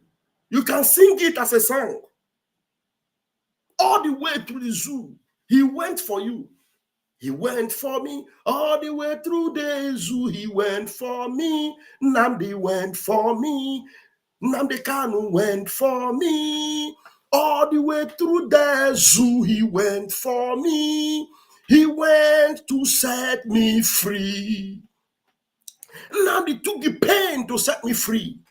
You can sing it as a song. All the way through the zoo. He went for you. He went for me all the way through the zoo. He went for me. Nnamdi went for me. Nnamdi Kanu went for me. All the way through the zoo. He went for me. He went to set me free. Nnamdi took the pain to set me free.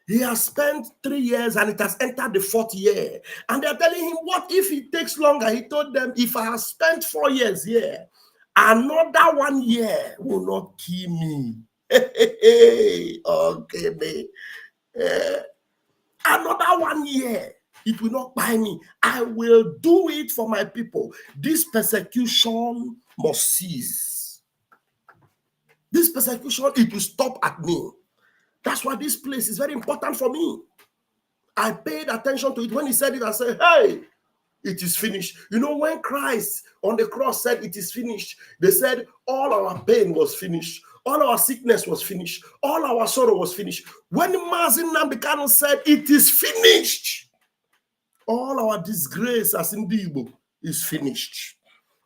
He has spent 3 years and it has entered the 4th year. And they're telling him, what if it takes longer? He told them, if I have spent 4 years here, another 1 year will not kill me. Okay, me. Another 1 year, it will not buy me. I will do it for my people. This persecution must cease. This persecution, it will stop at me. That's why this place is very important for me. I paid attention to it. When he said it, I said, hey, it is finished. You know, when Christ on the cross said it is finished, they said all our pain was finished. All our sickness was finished. All our sorrow was finished. When Mazi Nnamdi Kanu said it is finished, all our disgrace as Igbo is finished.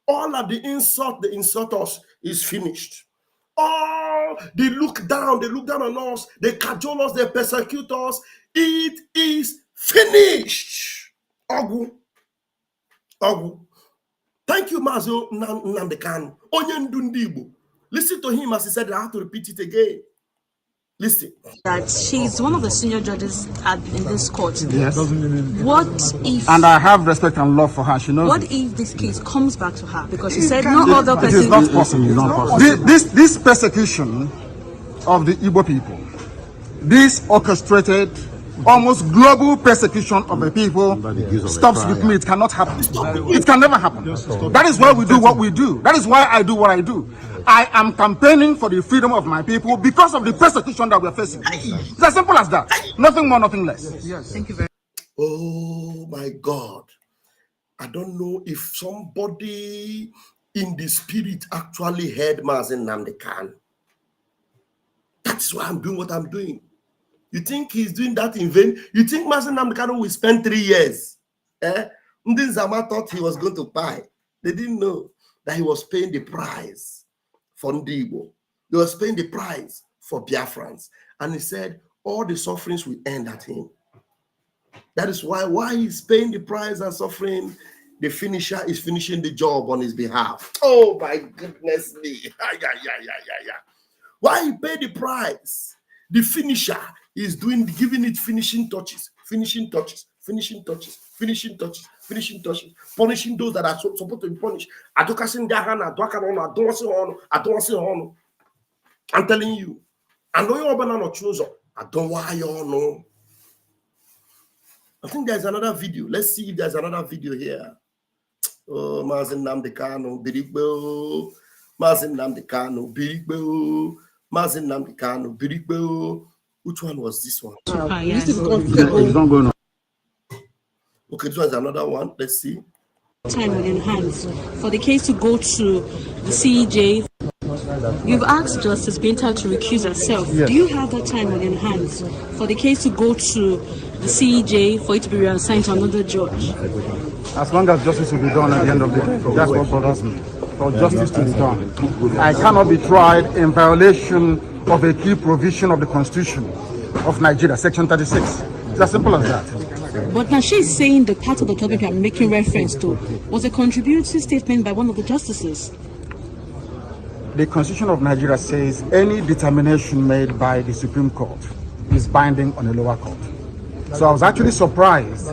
All of the insult they insult us is finished. All they look down on us, they cajole us, they persecute us. It is finished. Ogu. Thank you, Mazo Nandekan. Onyendu. Listen to him as he said, I have to repeat it again. Listen. That she's one of the senior judges in this court. Yes. What if... And I have respect and love for her. She knows. What if this case comes back to her? Because she said no other person... It is not possible. It's not possible. This persecution of the Igbo people, this orchestrated, almost global persecution of the people stops with me. It cannot happen. It can never happen. That is why we do what we do. That is why I do what I do. I am campaigning for the freedom of my people because of the persecution that we are facing. It's as simple as that. Nothing more, nothing less. Yes. Thank you very much. Oh my God. I don't know if somebody in the spirit actually heard Mazen Namdekan. That's why I'm doing what I'm doing. You think he's doing that in vain? You think Mazen Namdekan will spend 3 years? Ndin Zama thought he was going to buy. They didn't know that he was paying the price for Ndigo. They was paying the price for Biafrans. And he said all the sufferings will end at him. That is why he's paying the price and suffering. The finisher is finishing the job on his behalf. Oh my goodness me. Why he paid the price? The finisher is giving it finishing touches, finishing touches, finishing touches, finishing touches, finishing touches, punishing those that are supposed to be punished. I'm telling you. I know you're banana chooser. I don't why you all know. I think there's another video. Let's see if there's another video here. Oh, Mazen Namdekano, Birigbo, Mazen Namdekano, Birigbo, Mazen Namdekano, Birigbo. Which one was this one? Yes. Okay, this one's another one. Let's see. Time within hands for the case to go to the CJ. You've asked Justice Binta to recuse herself. Yes. Do you have that time within hands for the case to go to the CJ for it to be reassigned to another judge? As long as justice will be done at the end of the day, that's what bothers me. For justice to be done. I cannot be tried in violation of a key provision of the Constitution of Nigeria, Section 36. It's as simple as that. But now she's saying the part of the topic I'm making reference to was a contributory statement by one of the justices. The Constitution of Nigeria says any determination made by the Supreme Court is binding on a lower court. So I was actually surprised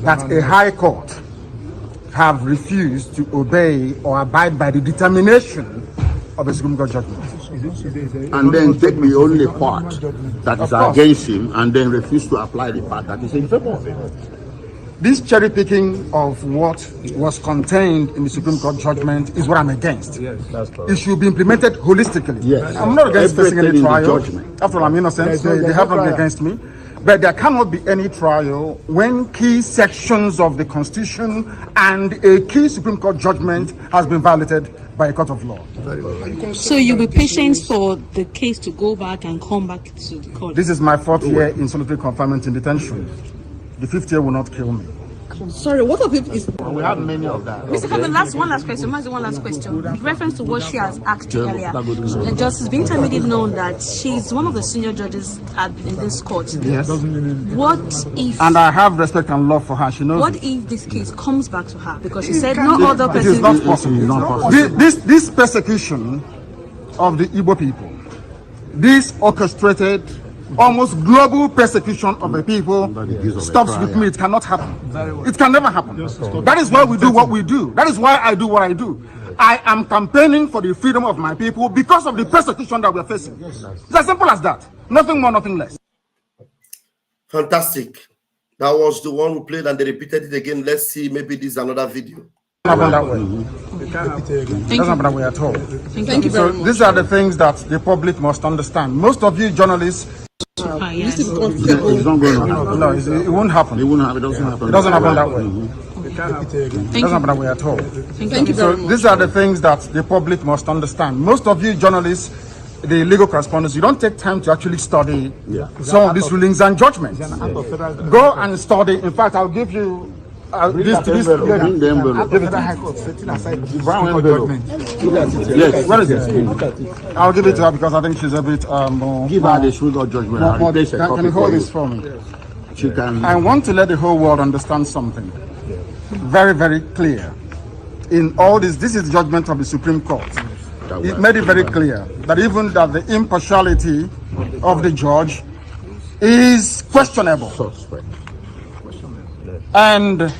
that a high court have refused to obey or abide by the determination of a Supreme Court judgment. And then take the only part that is against him and then refuse to apply the part that is in favor of him. This cherry picking of what was contained in the Supreme Court judgment is what I'm against. Yes, that's correct. It should be implemented holistically. Yes. I'm not against facing any trial. After all, I'm innocent, so they have not been against me. But there cannot be any trial when key sections of the Constitution and a key Supreme Court judgment has been violated by a court of law. So you'll be patient for the case to go back and come back to the court? This is my 4th year in solitary confinement in detention. The 5th year will not kill me. Sorry, what of it is... We have many of that. Mr. Kevin, one last question. One last question. In reference to what she has asked earlier, Justice Binta made it known that she's one of the senior judges in this court. Yes. What if... And I have respect and love for her. She knows. What if this case comes back to her? Because she said no other person... It is not possible. It's not possible. This persecution of the Igbo people, this orchestrated, almost global persecution of the people stops with me. It cannot happen. It can never happen. That is why we do what we do. That is why I do what I do. I am campaigning for the freedom of my people because of the persecution that we are facing. It's as simple as that. Nothing more, nothing less. Fantastic. That was the one who played and they repeated it again. Let's see, maybe this is another video. That way. It doesn't happen that way at all. Thank you very much. These are the things that the public must understand. Most of you journalists... Yes. It's not going on. No, it won't happen. It won't happen. It doesn't happen. It doesn't happen that way. It doesn't happen that way at all. Thank you very much. These are the things that the public must understand. Most of you journalists, the legal correspondents, you don't take time to actually study some of these rulings and judgments. Go and study. In fact, I'll give you this bring the envelope. Give it to High Court, setting aside the brown envelope. Yes. What is it? I'll give it to her because I think she's a bit give her the sugar judgment. Can you hold this for me? She can. I want to let the whole world understand something very, very clear. In all this is judgment of the Supreme Court. It made it very clear that even that the impartiality of the judge is questionable. And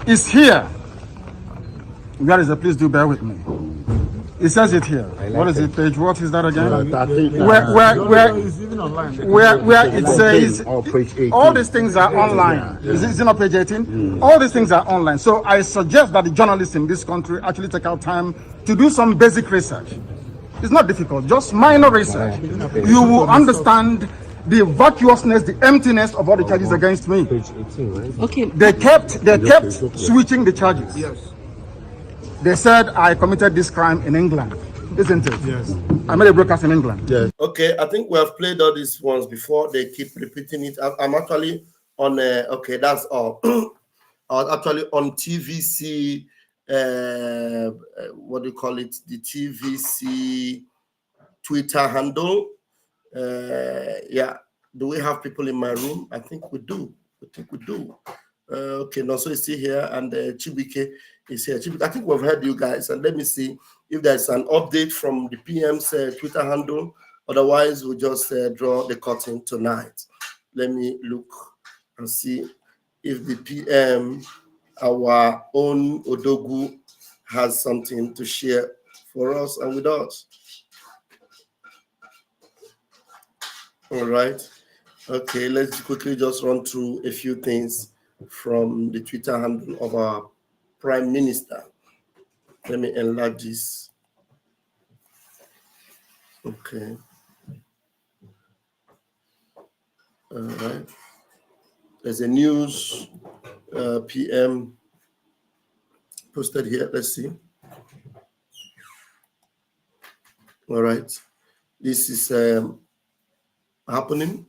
it's here. Where is it? Please do bear with me. It says it here. What is it, page? What is that again? Where it says all these things are online. Is it not page 18? All these things are online. So I suggest that the journalists in this country actually take out time to do some basic research. It's not difficult, just minor research. You will understand the vacuousness, the emptiness of all the charges against me. Okay. They kept switching the charges. Yes. They said I committed this crime in England, isn't it? Yes. I made a broadcast in England. Yes. Okay, I think we have played all these ones before. They keep repeating it. I'm actually on. Okay, that's all. I was actually on TVC. What do you call it? The TVC Twitter handle. Yeah. Do we have people in my room? I think we do. Okay, no, so it's still here, and Chibike is here. Chibike, I think we've heard you guys, and let me see if there's an update from the PM's Twitter handle. Otherwise, we'll just draw the curtain tonight. Let me look and see if the PM, our own Odogu, has something to share for us and with us. All right. Okay, let's quickly just run through a few things from the Twitter handle of our Prime Minister. Let me enlarge this. Okay. All right. There's a news PM posted here. Let's see. All right. This is happening.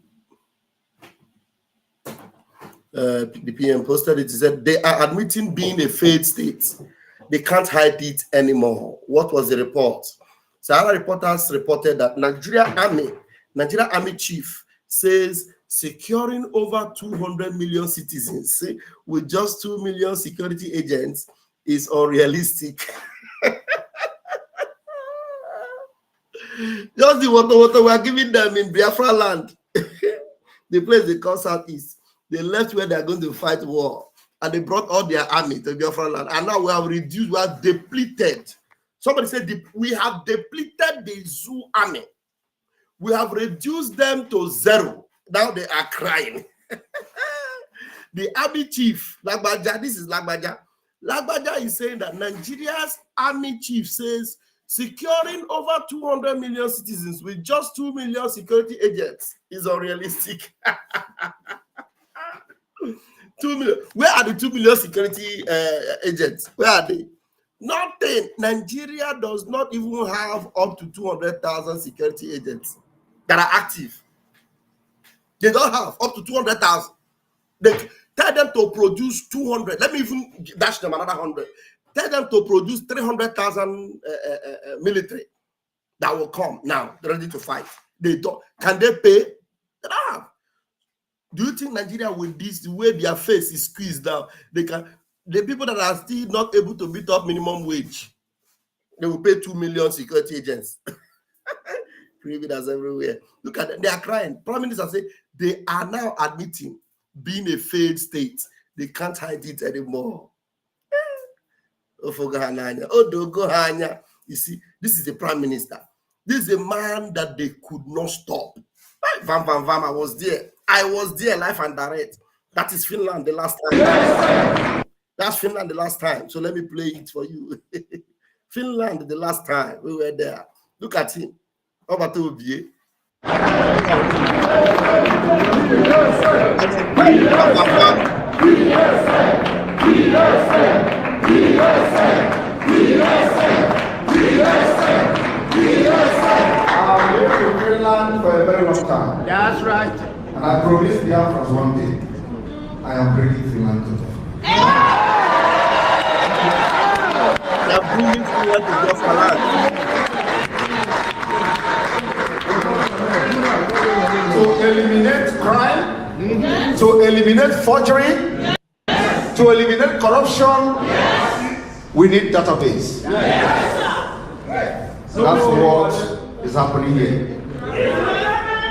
The PM posted it. He said they are admitting being a failed state. They can't hide it anymore. What was the report? So other reporters reported that Nigeria Army chief says securing over 200 million citizens with just 2 million security agents is unrealistic. Just the water we are giving them in Biafra land, the place they call Southeast. They left where they are going to fight war, and they brought all their army to Biafra land. And now we have reduced, we have depleted. Somebody said we have depleted the zoo army. We have reduced them to zero. Now they are crying. The army chief, Lagbaja, this is Lagbaja. Lagbaja is saying that Nigeria's army chief says securing over 200 million citizens with just 2 million security agents is unrealistic. 2 million. Where are the 2 million security agents? Where are they? Nothing. Nigeria does not even have up to 200,000 security agents that are active. They don't have up to 200,000. They tell them to produce 200. Let me even dash them another 100. Tell them to produce 300,000 military that will come now. They're ready to fight. They don't. Can they pay? They don't have. Do you think Nigeria, with this, the way their face is squeezed down, they can? The people that are still not able to meet up minimum wage, they will pay 2 million security agents. Criminals everywhere. Look at them. They are crying. Prime Minister say they are now admitting being a failed state. They can't hide it anymore. You see, this is the Prime Minister. This is a man that they could not stop. Vam, I was there. I was there, live and direct. That is Finland the last time. That's Finland the last time. So let me play it for you. Finland the last time we were there. Look at him. Over to Obie. I've lived in Finland for a very long time. That's right. And I promised the Afghans one day, I am bringing Finland to them. are bringing forward to Biafra land. To eliminate crime, to eliminate forgery, to eliminate corruption, we need database. That's what is happening here.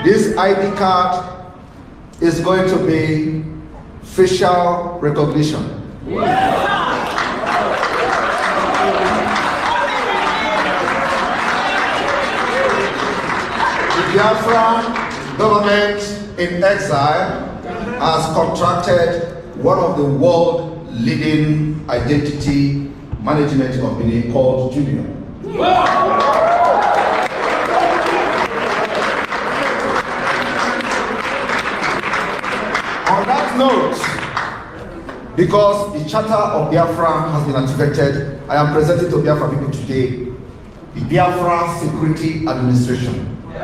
This ID card is going to be facial recognition. The Biafran government in exile has contracted one of the world leading identity management company called Junior. On that note, because the Charter of Biafra has been activated, I am presenting to Biafra people today the Biafra Security Administration. The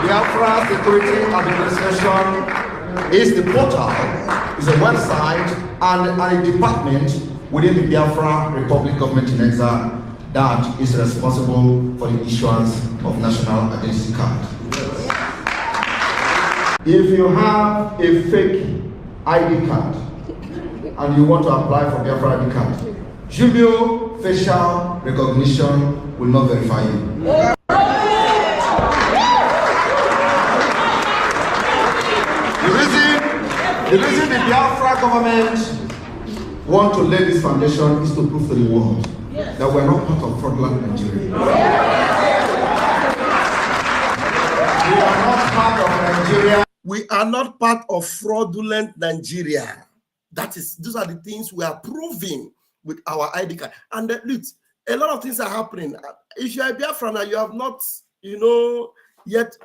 Biafra Security Administration is the portal, is a website, and a department within the Biafra Republic government in exile that is responsible for the issuance of national identity card. If you have a fake ID card and you want to apply for Biafra ID card, Jumio facial recognition will not verify you. The reason the Biafra government want to lay this foundation is to prove to the world that we're not part of fraudulent Nigeria. We are not part of Nigeria. We are not part of fraudulent Nigeria. Those are the things we are proving with our ID card. And look, a lot of things are happening. If you are a Biafran and you have not, yet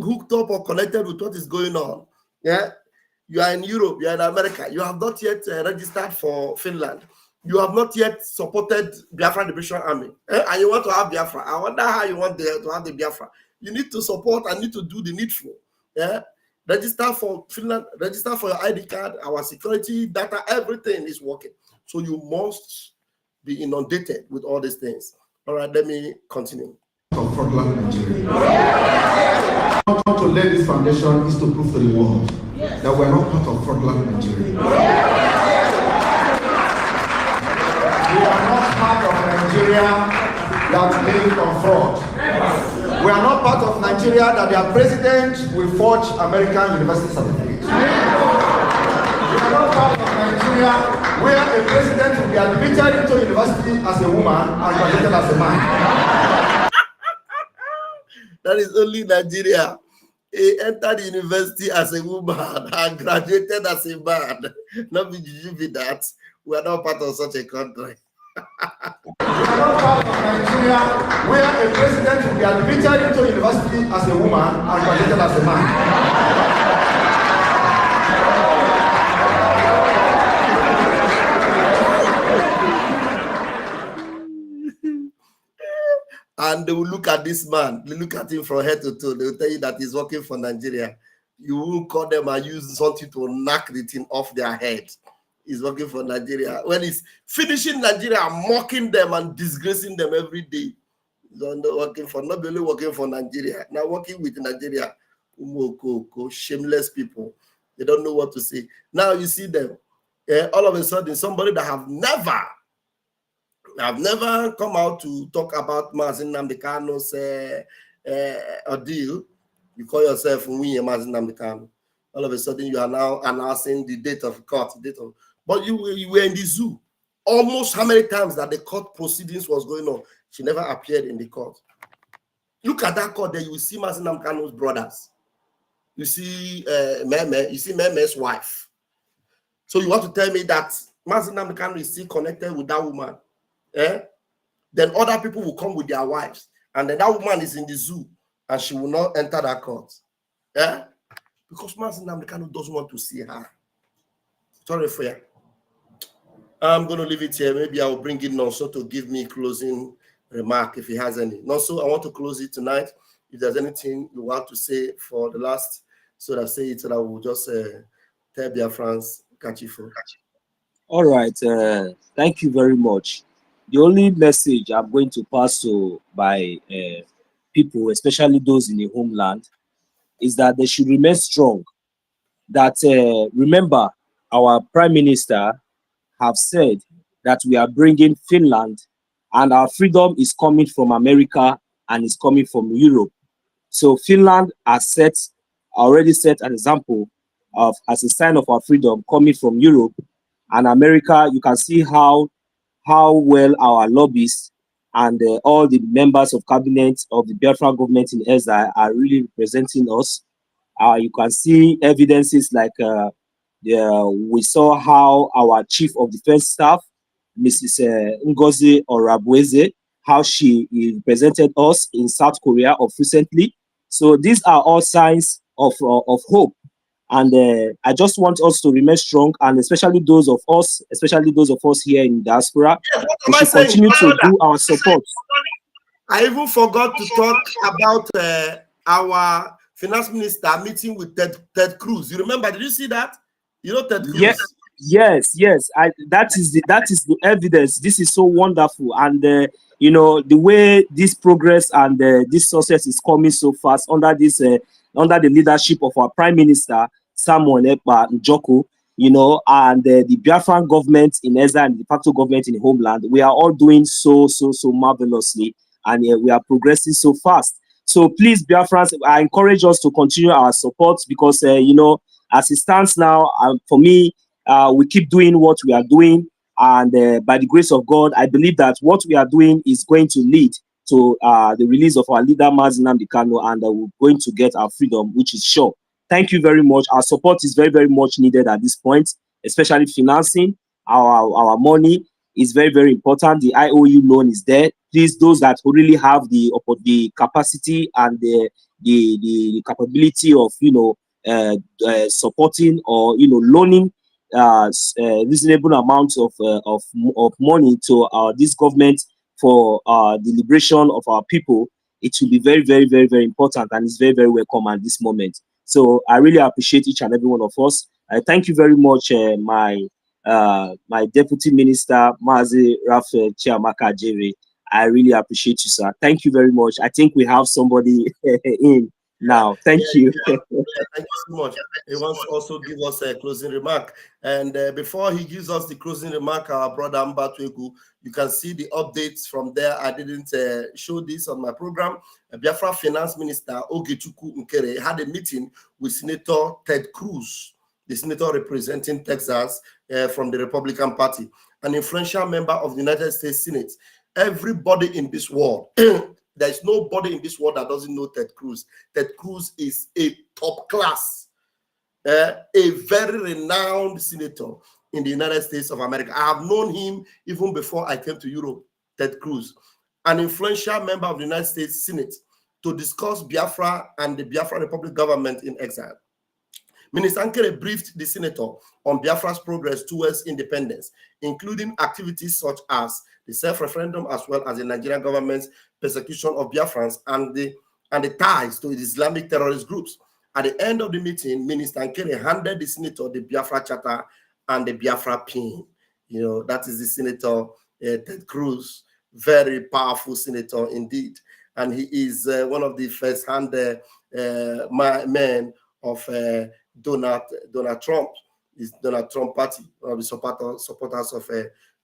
hooked up or connected with what is going on, yeah. You are in Europe, you are in America, you have not yet registered for Finland, you have not yet supported Biafra Liberation Army, and you want to have Biafra. I wonder how you want to have the Biafra. You need to support and need to do the needful. Yeah? Register for Finland, register for your ID card, our security data, everything is working. So you must be inundated with all these things. All right, let me continue. I want to lay this foundation is to prove to the world that we're not part of fraudulent Nigeria. We are not part of Nigeria that's based on fraud. We are not part of Nigeria that their president will forge American university certificates. We are not part of Nigeria where a president will be admitted into university as a woman and graduated as a man. That is only Nigeria. He entered university as a woman and graduated as a man. Not be that. We are not part of such a country. We are not part of Nigeria where a president will be admitted into university as a woman and graduated as a man. And they will look at this man, they look at him from head to toe, they will tell you that he's working for Nigeria. You will call them and use something to knock the thing off their head. He's working for Nigeria. When he's finishing Nigeria, mocking them and disgracing them every day. He's not only working for Nigeria, now working with Nigeria. Shameless people. They don't know what to say. Now you see them, all of a sudden, somebody that have never come out to talk about Mazin Nnamdi Kanu's ordeal. You call yourself Mazin Nnamdi Kanu. All of a sudden, you are now announcing the date of court. But you were in the zoo. Almost how many times that the court proceedings was going on, she never appeared in the court. Look at that court there. You will see Mazin Nnamdi Kanu's brothers. You see Meme. You see Meme's wife. So you want to tell me that Mazin Nnamdi Kanu is still connected with that woman? Then other people will come with their wives, and then that woman is in the zoo and she will not enter that court. Because Mazin Nnamdi Kanu doesn't want to see her. Sorry for you. I'm going to leave it here. Maybe I will bring in Nonso to give me closing remark if he has any. Nonso, I want to close it tonight. if there's anything you want to say for the last, so that say it, so that we'll just tell Biafrans, catch you for. All right. Thank you very much. The only message I'm going to pass to my people, especially those in the homeland, is that they should remain strong. That remember, our Prime Minister have said that we are bringing Finland, and our freedom is coming from America and is coming from Europe. So Finland has already set an example of as a sign of our freedom coming from Europe and America. You can see how well our lobbyists and all the members of cabinet of the Biafra government in exile are really representing us. You can see evidences like we saw how our chief of defense staff, Mrs. Ngozi Orabueze, how she represented us in South Korea of recently. So these are all signs of hope. And I just want us to remain strong, and especially those of us here in diaspora, we should continue to do our support. I even forgot to talk about our finance minister meeting with Ted Cruz. You remember? Did you see that? You know Ted Cruz? Yes. That is the evidence. This is so wonderful, and the way this progress and this success is coming so fast under the leadership of our Prime Minister Samuel Ekpa Njoko, and the Biafran government in exile and the de facto government in the homeland. We are all doing so marvelously, and we are progressing so fast. So please, Biafrans, I encourage us to continue our support, because as it stands now, for me, we keep doing what we are doing, and by the grace of God, I believe that what we are doing is going to lead to the release of our leader Mazi Nnamdi Kanu, and we're going to get our freedom, which is sure. Thank you very much. Our support is very, very much needed at this point, especially financing. Our money is very, very important. The IOU loan is there. Please, those that really have the capacity and the capability of supporting or loaning reasonable amounts of money to this government for the liberation of our people, it will be very, very, very, very important, and it's very, very welcome at this moment. So I really appreciate each and every one of us. I thank you very much, my Deputy Minister, Mazi Raphael Chiamaka Jere. I really appreciate you, sir. Thank you very much. I think we have somebody in now. Thank you. Thank you so much. He wants to also give us a closing remark. And before he gives us the closing remark, our brother Mbatuegu, you can see the updates from there. I didn't show this on my program. Biafra Finance Minister Ogechukwu Nkere had a meeting with Senator Ted Cruz, the senator representing Texas from the Republican Party, an influential member of the United States Senate. Everybody in this world, there is nobody in this world that doesn't know Ted Cruz. Ted Cruz is a top class, a very renowned senator in the United States of America. I have known him even before I came to Europe. Ted Cruz, an influential member of the United States Senate, to discuss Biafra and the Biafra Republic government in exile. Minister Nkere briefed the senator on Biafra's progress towards independence, including activities such as the self-referendum, as well as the Nigerian government's persecution of Biafrans and the ties to the Islamic terrorist groups. At the end of the meeting, Minister Nkere handed the senator the Biafra Charter and the Biafra pin. That is the Senator Ted Cruz, very powerful senator indeed. And he is one of the first-hand men of Donald Trump. Is Donald Trump party, one of the supporters of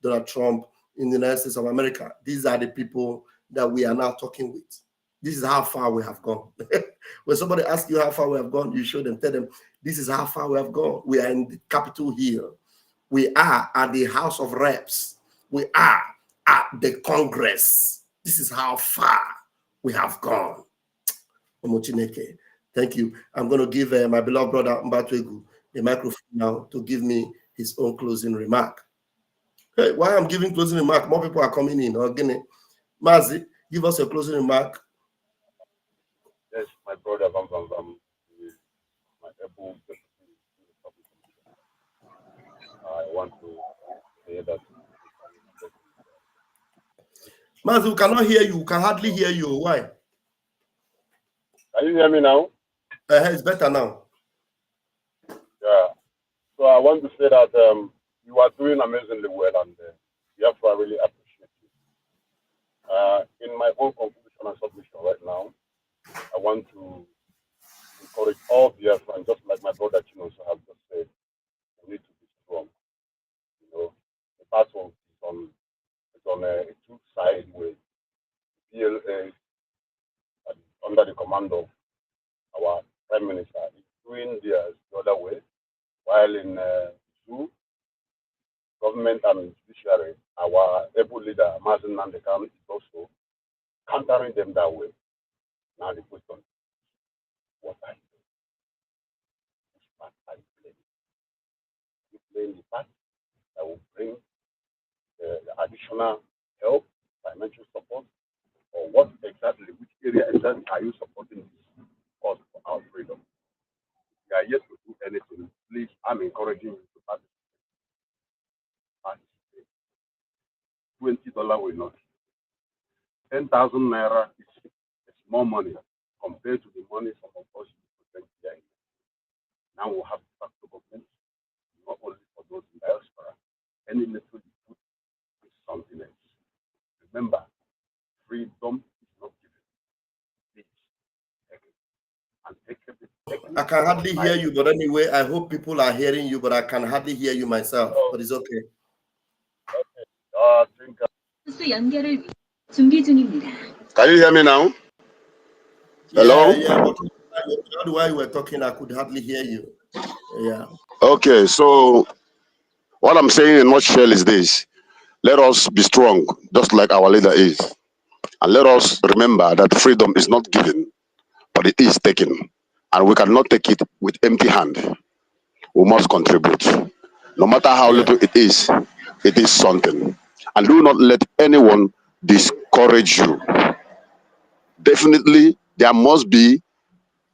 Donald Trump in the United States of America. These are the people that we are now talking with. This is how far we have gone. When somebody asks you how far we have gone, you show them, tell them, this is how far we have gone. We are in the Capitol Hill. We are at the House of Reps. We are at the Congress. This is how far we have gone. Omochineke. Thank you. I'm going to give my beloved brother Mbatuegu the microphone now to give me his own closing remark. Hey, while I'm giving closing remark, more people are coming in. Mazi, give us a closing remark. Yes, my brother my able I want to say that. Mazi, we cannot hear you. We can hardly hear you. Why? you hear me now? It's better now. Yeah. So I want to say that you are doing amazingly well, and therefore I really appreciate you. In my own conclusion and submission right now, I want to encourage all Biafrans, just like my brother Chinos have just said, we need to be strong. You know, the battle is on a two-sided way. PLA, under the command of our Prime Minister, is doing theirs the other way, while in Zoo, government and judiciary, our able leader, Mazen Nandekam, is also countering them that way. Now the question is, what are you doing? Which part are you playing? You playing the part that will bring the additional help, financial support, or what exactly, which area exactly are you supporting this cause for our freedom? If you are yet to do anything, please, I'm encouraging you to participate. $20 will not. 10,000 naira is more money compared to the money some of us present here. Now we'll have de facto government, not only for those in diaspora. Any little you put is something else. Remember, freedom is not given. Please take it. And take it. I can hardly hear you, but anyway, I hope people are hearing you, but I can hardly hear you myself, but it's okay. Can you hear me now? Hello? Yeah, but while you were talking, I could hardly hear you. Yeah. Okay, so what I'm saying in a nutshell is this. Let us be strong, just like our leader is. And let us remember that freedom is not given, but it is taken. And we cannot take it with empty hand. We must contribute. No matter how little it is something. And do not let anyone discourage you. Definitely, there must be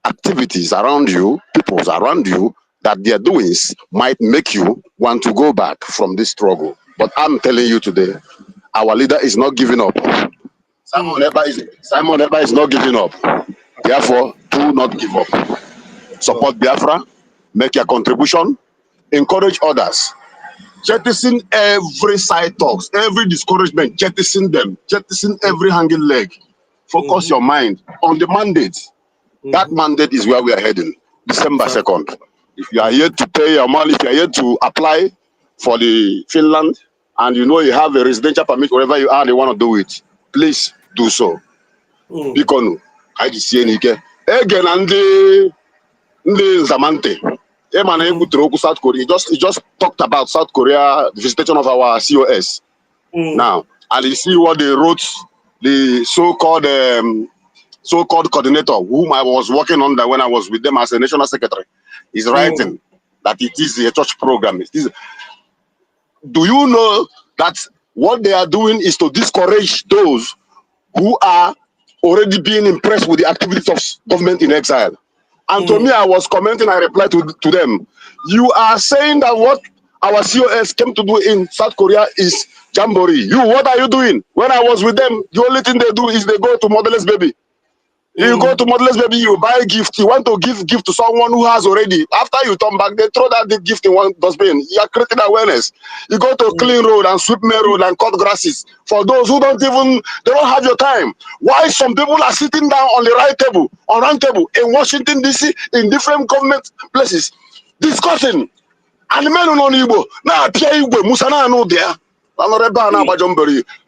activities around you, peoples around you, that their doings might make you want to go back from this struggle. But I'm telling you today, our leader is not giving up. Simon Eba is not giving up. Therefore, do not give up. Support Biafra, make your contribution, encourage others. Jettison every side talks, every discouragement, jettison them, jettison every hanging leg. Focus your mind on the mandate. That mandate is where we are heading, December 2nd. If you are yet to pay your money, if you are yet to apply for the Finland, and you know you have a residential permit wherever you are, they want to do it, please do so. Bikonu, I just see Nike. Again, and the Zamante. South Korea. He just talked about South Korea, the visitation of our COS. Now, and you see what they wrote, the so-called coordinator, whom I was working on when I was with them as a national secretary, is writing that it is a church program. Do you know that what they are doing is to discourage those who are already being impressed with the activities of government in exile? And to me, I was commenting, I replied to them, you are saying that what our COS came to do in South Korea is jamboree. What are you doing? When I was with them, the only thing they do is they go to motherless baby. You go to motherless baby, you buy a gift. You want to give gift to someone who has already. After you turn back, they throw that gift in one dustbin. You are creating awareness. You go to clean road and sweep main road and cut grasses. For those who they don't have your time. Why some people are sitting down on the round table in Washington, D.C., in different government places, discussing. And the men who know Igbo, now appear Igbo, Musana know there.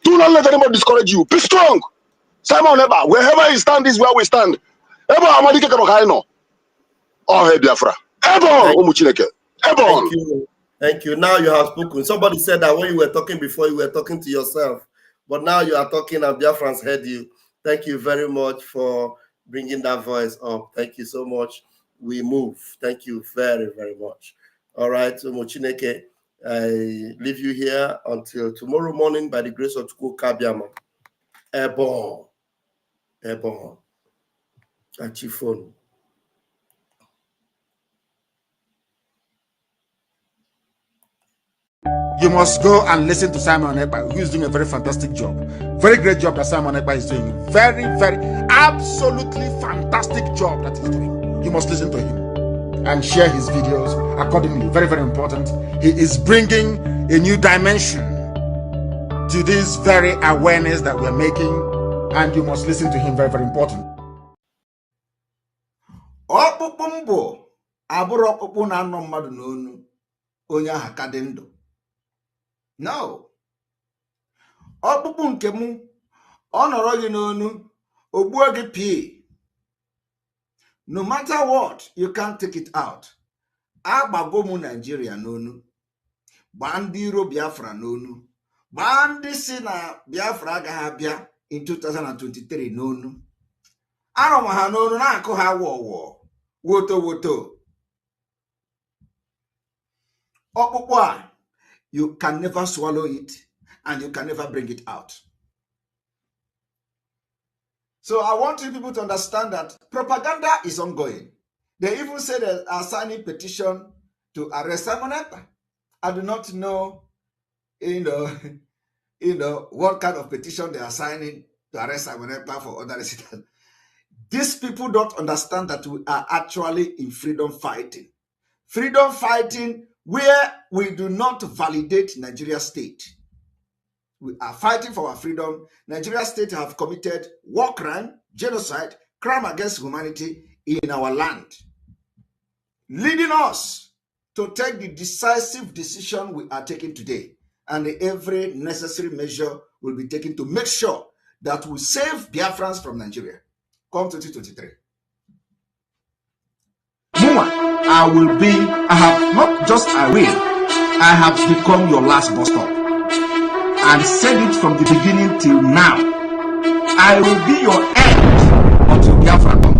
Do not let anybody discourage you. Be strong. Simon Eba, wherever he stand is where we stand. Eba Amadike Kamokaino. Oh, hey, Biafra. Ebon, Umuchineke. Ebon. Thank you. Now you have spoken. Somebody said that when you were talking before, you were talking to yourself. But now you are talking and Biafrans heard you. Thank you very much for bringing that voice up. Thank you so much. We move. Thank you very, very much. All right, Umuchineke, I leave you here until tomorrow morning by the grace of Chukwu Kabiama. Ebon. Ebon. Achifon. you must go and listen to Simon Ekpa, who is doing a very fantastic job. Very great job that Simon Ekpa is doing. Very, very, absolutely fantastic job that he's doing. You must listen to him and share his videos accordingly. Very, very important. He is bringing a new dimension to this very awareness that we're making, and you must listen to him. Very, very important. No. Ọkpụkpụ nke mụ ọ nọrọ gị n'onu ogbuo gị pee. No matter what, you can't take it out. Agbago mụ Nigeria n'onu. Gbaa ndị iro Biafra n'onu. Gbaa ndị si na Biafra agaghị abịa in 2023 n'onu. Anọ ma ha n'onu na-akụ ha wọwọ. Woto woto. Ọkpụkpụ a, you can never swallow it and you can never bring it out. So I want you people to understand that propaganda is ongoing. They even say they are signing petition to arrest Simon Ekpa. I do not know, what kind of petition they are signing to arrest Simon Ekpa for other reasons. These people don't understand that we are actually in freedom fighting. Freedom fighting where we do not validate Nigeria state. We are fighting for our freedom. Nigeria state have committed war crime, genocide, crime against humanity in our land, leading us to take the decisive decision we are taking today. And every necessary measure will be taken to make sure that we save Biafrans from Nigeria. Come 2023. I have become your last bus stop. And said it from the beginning till now. I will be your end until Biafra come.